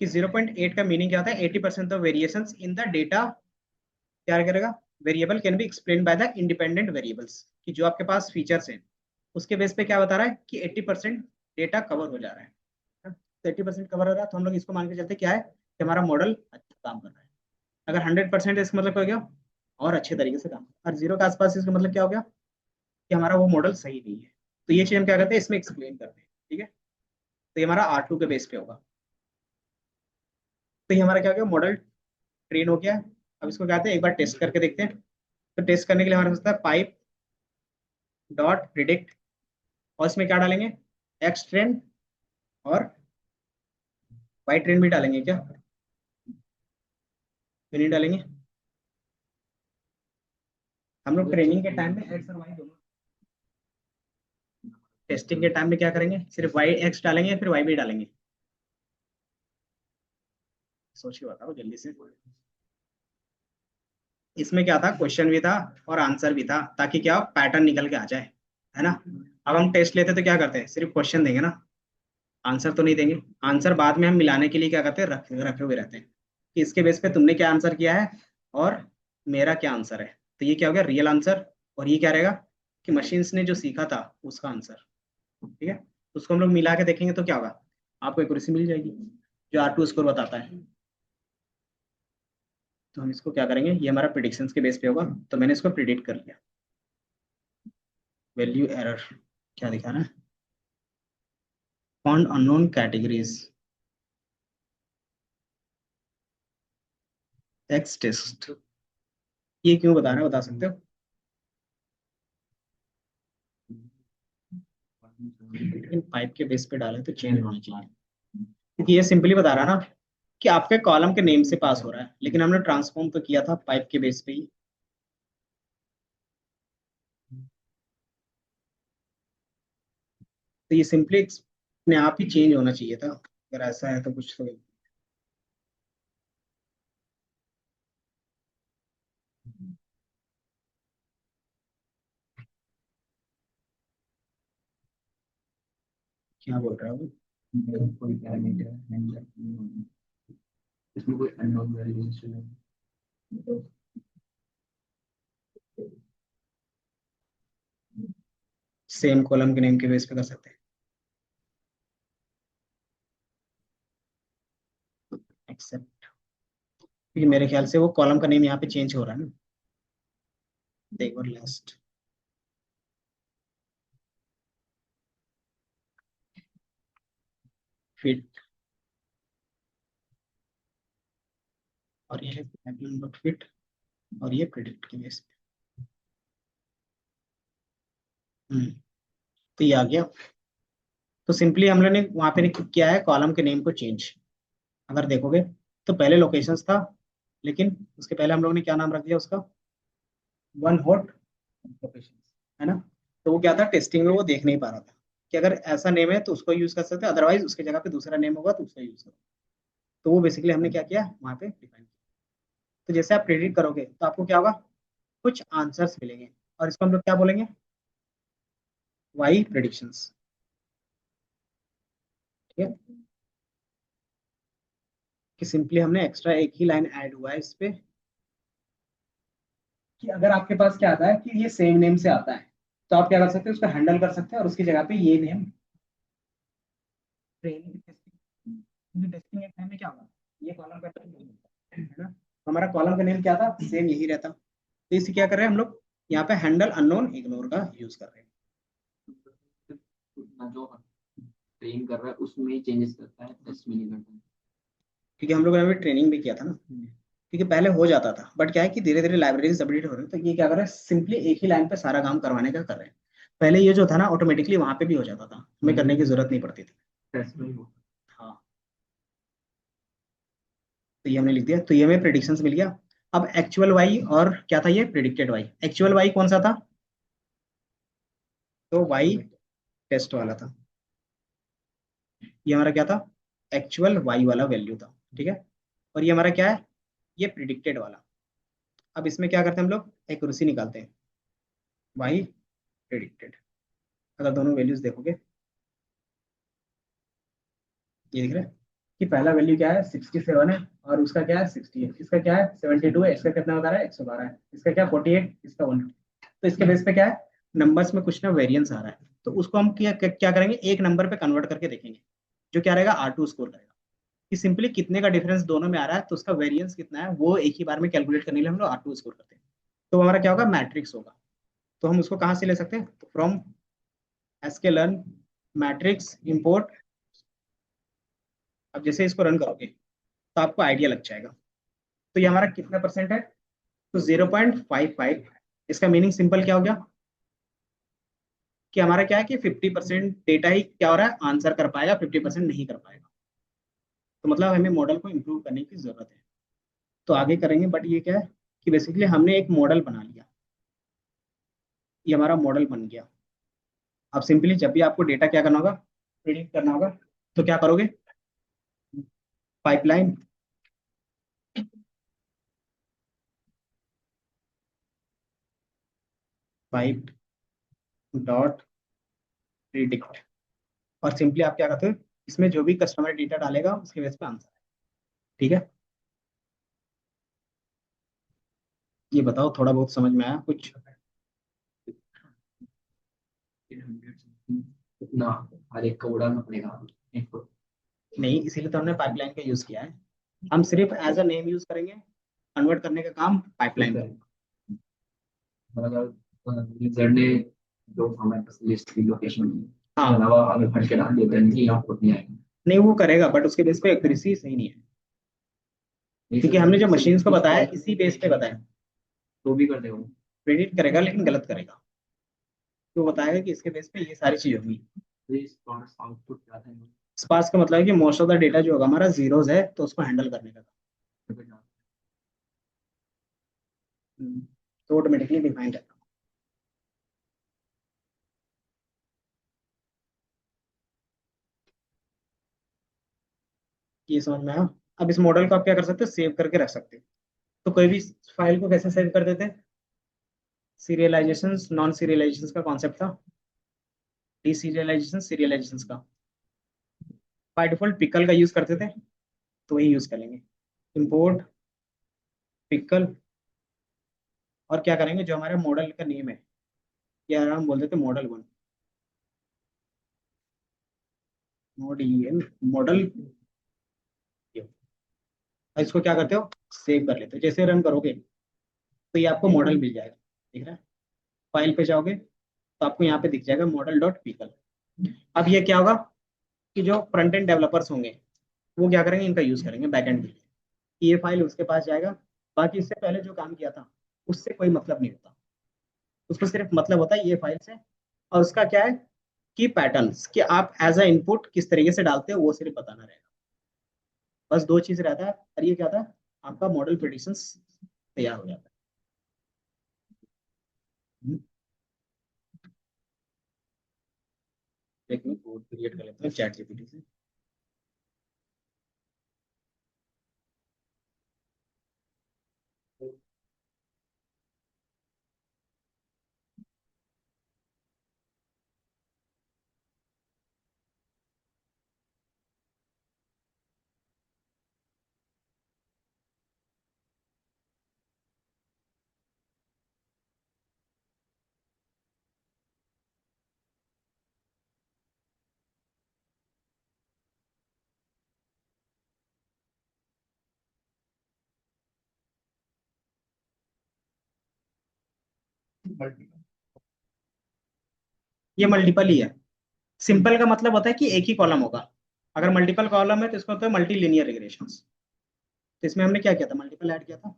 B: कि 0.8 का मीनिंग क्या होता है? 80% of variations in the data क्या करेगा? Variable can be explain by the independent variables, कि जो आपके पास फीचर्स हैं उसके बेस पे क्या बता रहा है कि 80% डेटा कवर हो जा रहा है। तो 80% कवर हो रहा है, तो हम लोग इसको मान के चलते क्या है कि हमारा मॉडल अच्छा काम कर रहा है। अगर 100% इसका मतलब क्या हो गया? और अच्छे तरीके से काम। और जीरो के आसपास इसका मतलब क्या हो गया? कि हमारा वो मॉडल सही नहीं है। तो ये चीज हम क्या करते हैं, इसमें एक्सप्लेन करते हैं, ठीक है। तो ये हमारा R2 के बेस पे होगा। तो ये हमारा क्या हो गया? मॉडल ट्रेन हो गया। अब इसको क्या कहते हैं, एक बार टेस्ट करके देखते हैं। तो टेस्ट करने के लिए हमारे पास होता है पाइप डॉट प्रिडिक्ट, और इसमें क्या डालेंगे? एक्स ट्रेन और वाई ट्रेन भी डालेंगे क्या? क्यों नहीं डालेंगे? हम लोग ट्रेनिंग के टाइम में एक्स और वाई दोनों, टेस्टिंग के टाइम में क्या करेंगे? सिर्फ वाई एक्स डालेंगे, फिर वाई भी डालेंगे? सोच के बताओ जल्दी से। इसमें क्या था, क्वेश्चन भी था और आंसर भी था, ताकि क्या पैटर्न निकल के आ जाए, है ना। अब हम टेस्ट लेते तो क्या करते हैं, सिर्फ क्वेश्चन देंगे ना, आंसर तो नहीं देंगे। आंसर बाद में हम मिलाने के लिए क्या करते हैं, रखे हुए रहते हैं कि इसके बेस पे तुमने क्या आंसर किया है और मेरा क्या आंसर है। तो ये क्या हो गया? Real answer. और ये क्या रहेगा कि मशीन्स ने जो सीखा था उसका आंसर, ठीक है। तो उसको हम लोग मिला के देखेंगे तो क्या होगा, आपको एक्यूरेसी मिल जाएगी जो R2 स्कोर बताता है। तो हम इसको क्या करेंगे, ये हमारा प्रिडिक्शंस के बेस पे होगा, तो मैंने इसको प्रिडिक्ट कर लिया। वैल्यू एरर क्या दिखा रहा है? Found unknown categories, X test. ये क्यों बता रहा है, बता सकते हो? लेकिन पाइप के बेस पे डाले तो चेंज होना चाहिए, क्योंकि ये सिंपली बता रहा है ना कि आपके कॉलम के नेम से पास हो रहा है, लेकिन हमने ट्रांसफॉर्म तो किया था पाइप के बेस पे ही। तो ये सिंपली अपने आप ही चेंज होना चाहिए था, अगर ऐसा है तो कुछ तो क्या बोल रहा है वो।
C: कोई पैरामीटर इसमें कोई अननोन वेरिएशन है।
B: सेम कॉलम के नेम के बेस पे कर सकते हैं, एक्सेप्ट। क्योंकि मेरे ख्याल से वो कॉलम का नेम यहाँ पे चेंज हो रहा है ना। एक बार लास्ट फिट, और ये है डॉट फिट, और ये प्रिडिक्ट के बेस पे। तो ये आ गया। तो सिंपली हम लोगों ने वहां पे किया है कॉलम के नेम को चेंज। अगर देखोगे तो पहले लोकेशंस था, लेकिन उसके पहले हम लोगों ने क्या नाम रख दिया उसका? वन हॉट लोकेशन, है ना। तो वो क्या था, टेस्टिंग में वो देख नहीं पा रहा था कि अगर ऐसा नेम है तो उसको यूज कर सकते हैं, अदरवाइज उसके जगह पे दूसरा नेम होगा तो उसका यूज करो। तो वो बेसिकली हमने क्या किया वहां पे डिफाइन किया। तो जैसे आप प्रेडिक्ट करोगे तो आपको क्या होगा, कुछ आंसर्स मिलेंगे, और इसको हम लोग क्या बोलेंगे? वाई प्रेडिक्शंस, ठीक है। कि सिंपली हमने एक्स्ट्रा एक ही लाइन ऐड हुआ है इस पे, कि अगर आपके पास क्या आता है कि ये सेम नेम से आता है, तो आप क्या कर सकते हैं, उसको हैंडल कर सकते हैं और उसकी जगह पे ये नेम ट्रेनिंग टेस्टिंग, टेस्टिंग एक नेम में क्या होगा, ये कॉलम का name है ना, तो हमारा कॉलम का नेम क्या था, सेम यही रहता। तो इसे क्या कर रहे हैं हम लोग, यहाँ पे हैंडल अननोन इग्नोर का यूज कर रहे हैं।
D: ना जो ट्रेन कर रहा है उसमें चेंजेस करता है, टेस्ट में नहीं करता है।
B: क्योंकि हम लोग ने अभी ट्रेनिंग भी किया था ना, क्योंकि पहले हो जाता था, बट क्या है कि धीरे धीरे लाइब्रेरीज अपडेट हो रही है, तो ये क्या कर रहे हैं, सिंपली एक ही लाइन पे सारा काम करवाने का कर रहे हैं। पहले ये जो था ना ऑटोमेटिकली वहां पे भी हो जाता था, हमें करने की जरूरत नहीं पड़ती थी।
D: टेस्ट में ही होता
B: हाँ, तो ये हमने लिख दिया, तो ये हमें प्रिडिक्शंस मिल गया। अब एक्चुअल वाई और क्या था, ये प्रिडिक्टेड वाई। एक्चुअल वाई कौन सा था, तो वाई टेस्ट वाला था। ये हमारा क्या था, एक्चुअल वाई वाला वैल्यू था, ठीक है। और ये हमारा क्या है, ये प्रिडिक्टेड वाला। अब इसमें क्या करते हैं हम लोग, एक्यूरेसी निकालते हैं, वाई प्रिडिक्टेड। अगर दोनों वैल्यूज देखोगे, ये दिख रहा है कि पहला वैल्यू क्या है 67 है, और उसका क्या है 60 है, इसका क्या है 72 है, इसका कितना बता रहा है 112 है, इसका क्या 48, इसका 1। तो इसके बेस पे क्या है, नंबर्स में कुछ ना वेरिएंस आ रहा है, तो उसको हम क्या क्या करेंगे, एक नंबर पे कन्वर्ट करके देखेंगे, जो क्या रहेगा R2 स्कोर करेगा, कि सिंपली कितने का डिफरेंस दोनों में आ रहा है, तो उसका वेरिएंस कितना है वो एक ही बार में कैलकुलेट करने के लिए हम लोग R2 स्कोर करते हैं। तो हमारा क्या होगा, मैट्रिक्स होगा। तो हम उसको कहाँ से ले सकते हैं, फ्रॉम sklearn मैट्रिक्स इंपोर्ट। अब जैसे इसको रन करोगे तो आपको आइडिया लग जाएगा। तो ये हमारा कितना परसेंट है, तो 0.55। इसका मीनिंग सिंपल क्या हो गया, कि हमारा क्या है कि 50% डेटा ही क्या हो रहा है, आंसर कर पाएगा, 50% नहीं कर पाएगा। तो मतलब हमें मॉडल को इम्प्रूव करने की जरूरत है। तो आगे करेंगे, बट ये क्या है कि बेसिकली हमने एक मॉडल बना लिया, ये हमारा मॉडल बन गया। अब सिंपली जब भी आपको डेटा क्या करना होगा, प्रिडिक्ट करना होगा, तो क्या करोगे, पाइपलाइन पाइप डॉट प्रिडिक्ट, और सिंपली आप क्या करते हो, इसमें जो भी कस्टमर डेटा डालेगा उसके बेस पे आंसर है, ठीक है। ये बताओ थोड़ा बहुत समझ में आया कुछ।
D: है 100 ना, हर एक को उड़ाना पड़ेगा इनको।
B: नहीं, इसीलिए तो हमने पाइपलाइन का यूज किया है। हम सिर्फ एज अ नेम यूज करेंगे, कन्वर्ट करने का काम पाइपलाइन करेंगे।
D: अगर यूजर ने जो हमारे पास लिस्ट की लोकेशन के
B: हाँ,
D: अलावा अगर भर के डाल देते हैं नहीं आउटपुट नहीं आएगा।
B: नहीं वो करेगा, बट उसके बेस पे एक्यूरेसी सही नहीं है, क्योंकि हमने जो मशीन्स को बताया इसी बेस पे बताया।
D: तो भी कर देगा वो।
B: प्रेडिक्ट करेगा लेकिन गलत करेगा, तो बताएगा कि इसके बेस पे ये सारी चीज होंगी।
D: तो इस पास आउटपुट क्या था
B: स्पार्स का मतलब है कि मोस्ट ऑफ द डेटा जो होगा हमारा जीरोज है, तो उसको हैंडल करने का
D: इनको?
B: काम। तो ऑटोमेटिकली डिफाइंड है। ये समझ में आया। अब इस मॉडल को आप क्या कर सकते हो, सेव करके रख सकते हो। तो कोई भी फाइल को कैसे सेव कर देते हैं, सीरियलाइजेशन नॉन सीरियलाइजेशन का कॉन्सेप्ट था, डीसीरियलाइजेशन सीरियलाइजेशन का। बाय डिफॉल्ट पिकल का यूज करते थे, तो वही यूज करेंगे, इंपोर्ट पिकल। और क्या करेंगे, जो हमारे मॉडल का नेम है, या हम बोल देते मॉडल 1, मॉडल मॉडल। इसको क्या करते हो, सेव कर लेते हो। जैसे रन करोगे तो ये आपको मॉडल मिल जाएगा, ठीक है। फाइल पे जाओगे तो आपको यहाँ पे दिख जाएगा मॉडल डॉट पिकल। अब ये क्या होगा, कि जो फ्रंट एंड डेवलपर्स होंगे वो क्या करेंगे, इनका यूज करेंगे बैकएंड के लिए, कि ये फाइल उसके पास जाएगा। बाकी इससे पहले जो काम किया था उससे कोई मतलब नहीं होता, उसको सिर्फ मतलब होता है ये फाइल से। और उसका क्या है कि पैटर्न्स, कि आप एज अ इनपुट किस तरीके से डालते हो वो सिर्फ बताना रहेगा। बस दो चीज रहता है, और ये क्या था, आपका मॉडल प्रेडिक्शंस तैयार हो जाता है। एक मिनट कोड क्रिएट कर लेते हैं चैट जीपीटी से। ये मल्टीपल ही है। सिंपल का मतलब होता है कि एक ही कॉलम होगा, अगर मल्टीपल कॉलम है तो इसको होता है मल्टी लीनियर रिग्रेशंस। तो इसमें हमने क्या किया था, मल्टीपल ऐड किया था।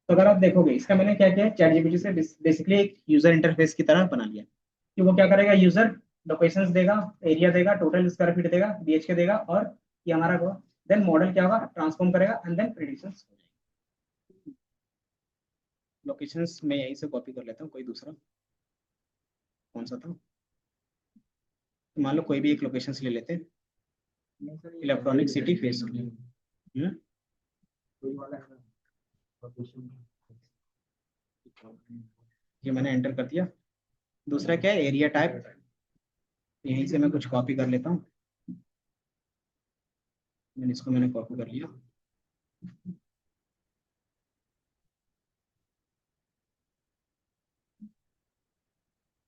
B: तो अगर आप देखोगे इसका मैंने क्या किया, चैट जीपीटी से बेसिकली एक यूजर इंटरफेस की तरह बना लिया कि वो क्या करेगा, यूजर लोकेशंस देगा, एरिया देगा, टोटल स्क्वायर फीट देगा, बीएचके देगा, और ये हमारा होगा। देन मॉडल क्या होगा, ट्रांसफॉर्म करेगा एंड देन प्रिडिक्शंस हो जाएगी। लोकेशंस मैं यहीं से कॉपी कर लेता हूँ, कोई दूसरा कौन सा था, मान लो कोई भी एक लोकेशंस ले लेते हैं, इलेक्ट्रॉनिक सिटी फेस। ये मैंने एंटर कर दिया। दूसरा क्या है, एरिया टाइप, यहीं से मैं कुछ कॉपी कर लेता हूँ, इसको मैंने कॉपी कर लिया।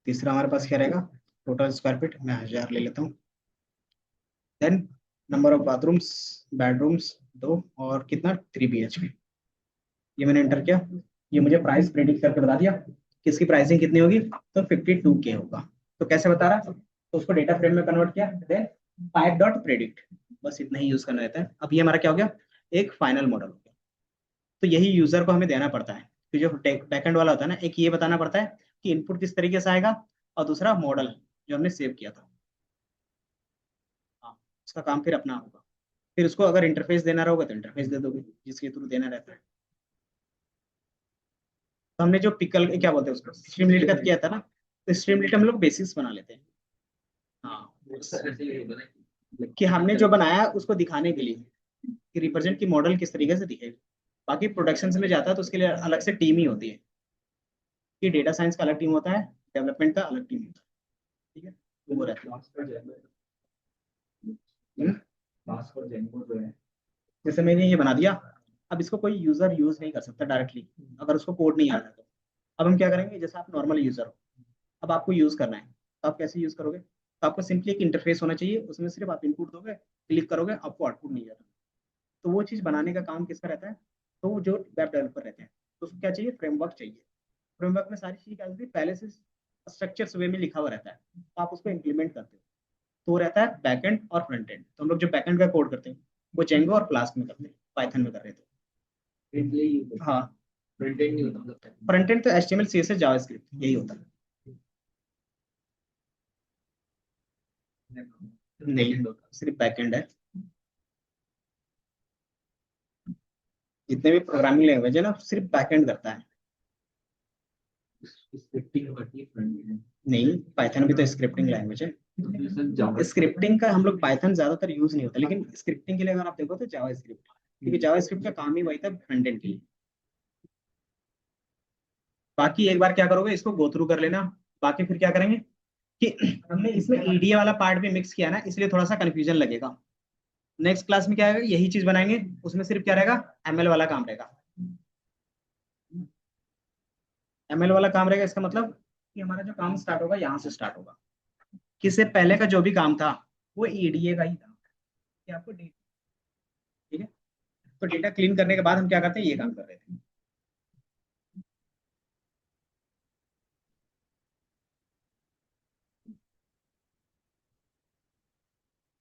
B: तीसरा हमारे पास क्या रहेगा, टोटल स्क्वायर फीट मैं 1000 ले लेता हूँ। Then number of bathrooms, bedrooms 2, और कितना 3 BHK, ये मैंने एंटर किया। ये मुझे प्राइस प्रेडिक्ट करके बता दिया किसकी प्राइसिंग कितनी होगी, तो 52K होगा। तो कैसे बता रहा है, तो उसको डेटा फ्रेम में कन्वर्ट किया, देन पाइप डॉट प्रेडिक्ट, बस इतना ही यूज करना रहता है। अब ये हमारा क्या हो गया, एक फाइनल मॉडल हो गया। तो यही यूजर को हमें देना पड़ता है, कि जो बैकएंड वाला होता है ना, एक ये बताना पड़ता है कि इनपुट किस तरीके से आएगा, और दूसरा मॉडल जो हमने सेव किया था, हाँ उसका काम फिर अपना होगा। फिर उसको अगर इंटरफेस देना रहेगा तो इंटरफेस दे दोगे जिसके थ्रू देना रहता है। तो हमने जो पिकल क्या बोलते हैं उसको, स्ट्रीमलीट का किया था ना, तो स्ट्रीमलीट हम लोग बेसिक्स बना लेते हैं। हाँ, कि हमने जो बनाया उसको दिखाने के लिए कि रिप्रेजेंट की मॉडल किस तरीके से दिखेगा। बाकी प्रोडक्शन में जाता है तो उसके लिए अलग से टीम ही होती है, कि डेटा साइंस का अलग टीम होता है, डेवलपमेंट का अलग टीम होता है, ठीक है, वो रहता है। हम्म? जैसे मैंने ये बना दिया, अब इसको कोई यूजर यूज नहीं कर सकता डायरेक्टली, अगर उसको कोड नहीं आता तो। अब हम क्या करेंगे, जैसे आप नॉर्मल यूजर हो, अब आपको यूज करना है, तो आप कैसे यूज करोगे, तो आपको सिंपली एक इंटरफेस होना चाहिए, उसमें सिर्फ आप इनपुट दोगे, क्लिक करोगे, आपको आउटपुट नहीं जाता। तो वो चीज बनाने का काम किसका रहता है, तो वो जो वेब डेवलपर रहते हैं, तो उसको क्या चाहिए, फ्रेमवर्क चाहिए। फ्रेमवर्क में सारी चीज क्या होती है, पहले से स्ट्रक्चर्स वे में लिखा हुआ रहता है, तो आप उसको इम्प्लीमेंट करते हो। तो वो रहता है बैकएंड और फ्रंट एंड। तो हम लोग जो बैकएंड का कोड करते हैं वो जेंगो और फ्लास्क में करते हैं, पाइथन में कर रहे थे। हाँ, फ्रंट एंड तो HTML CSS जावास्क्रिप्ट यही होता है। नहीं, सिर्फ बैकएंड है। जितने भी प्रोग्रामिंग लैंग्वेज है ना, सिर्फ बैकएंड करता है। नहीं, पाइथन भी तो स्क्रिप्टिंग लैंग्वेज है। स्क्रिप्टिंग का हम लोग पाइथन ज्यादातर यूज नहीं होता, लेकिन स्क्रिप्टिंग के लिए अगर आप देखो तो जावास्क्रिप्ट, क्योंकि जावास्क्रिप्ट का काम ही वही था, फ्रंट एंड के लिए। बाकी एक बार क्या करोगे, इसको गो थ्रू कर लेना। बाकी फिर क्या करेंगे कि हमने इसमें EDA वाला पार्ट भी मिक्स किया ना, इसलिए थोड़ा सा कंफ्यूजन लगेगा। नेक्स्ट क्लास में क्या आएगा, यही चीज बनाएंगे, उसमें सिर्फ क्या रहेगा, ML वाला काम रहेगा। ML वाला काम रहेगा, इसका मतलब कि हमारा जो काम स्टार्ट होगा यहाँ से स्टार्ट होगा, कि इससे पहले का जो भी काम था वो EDA का ही था, कि आपको डेटा, ठीक है। तो डेटा क्लीन करने के बाद हम क्या करते हैं, ये काम कर रहे थे।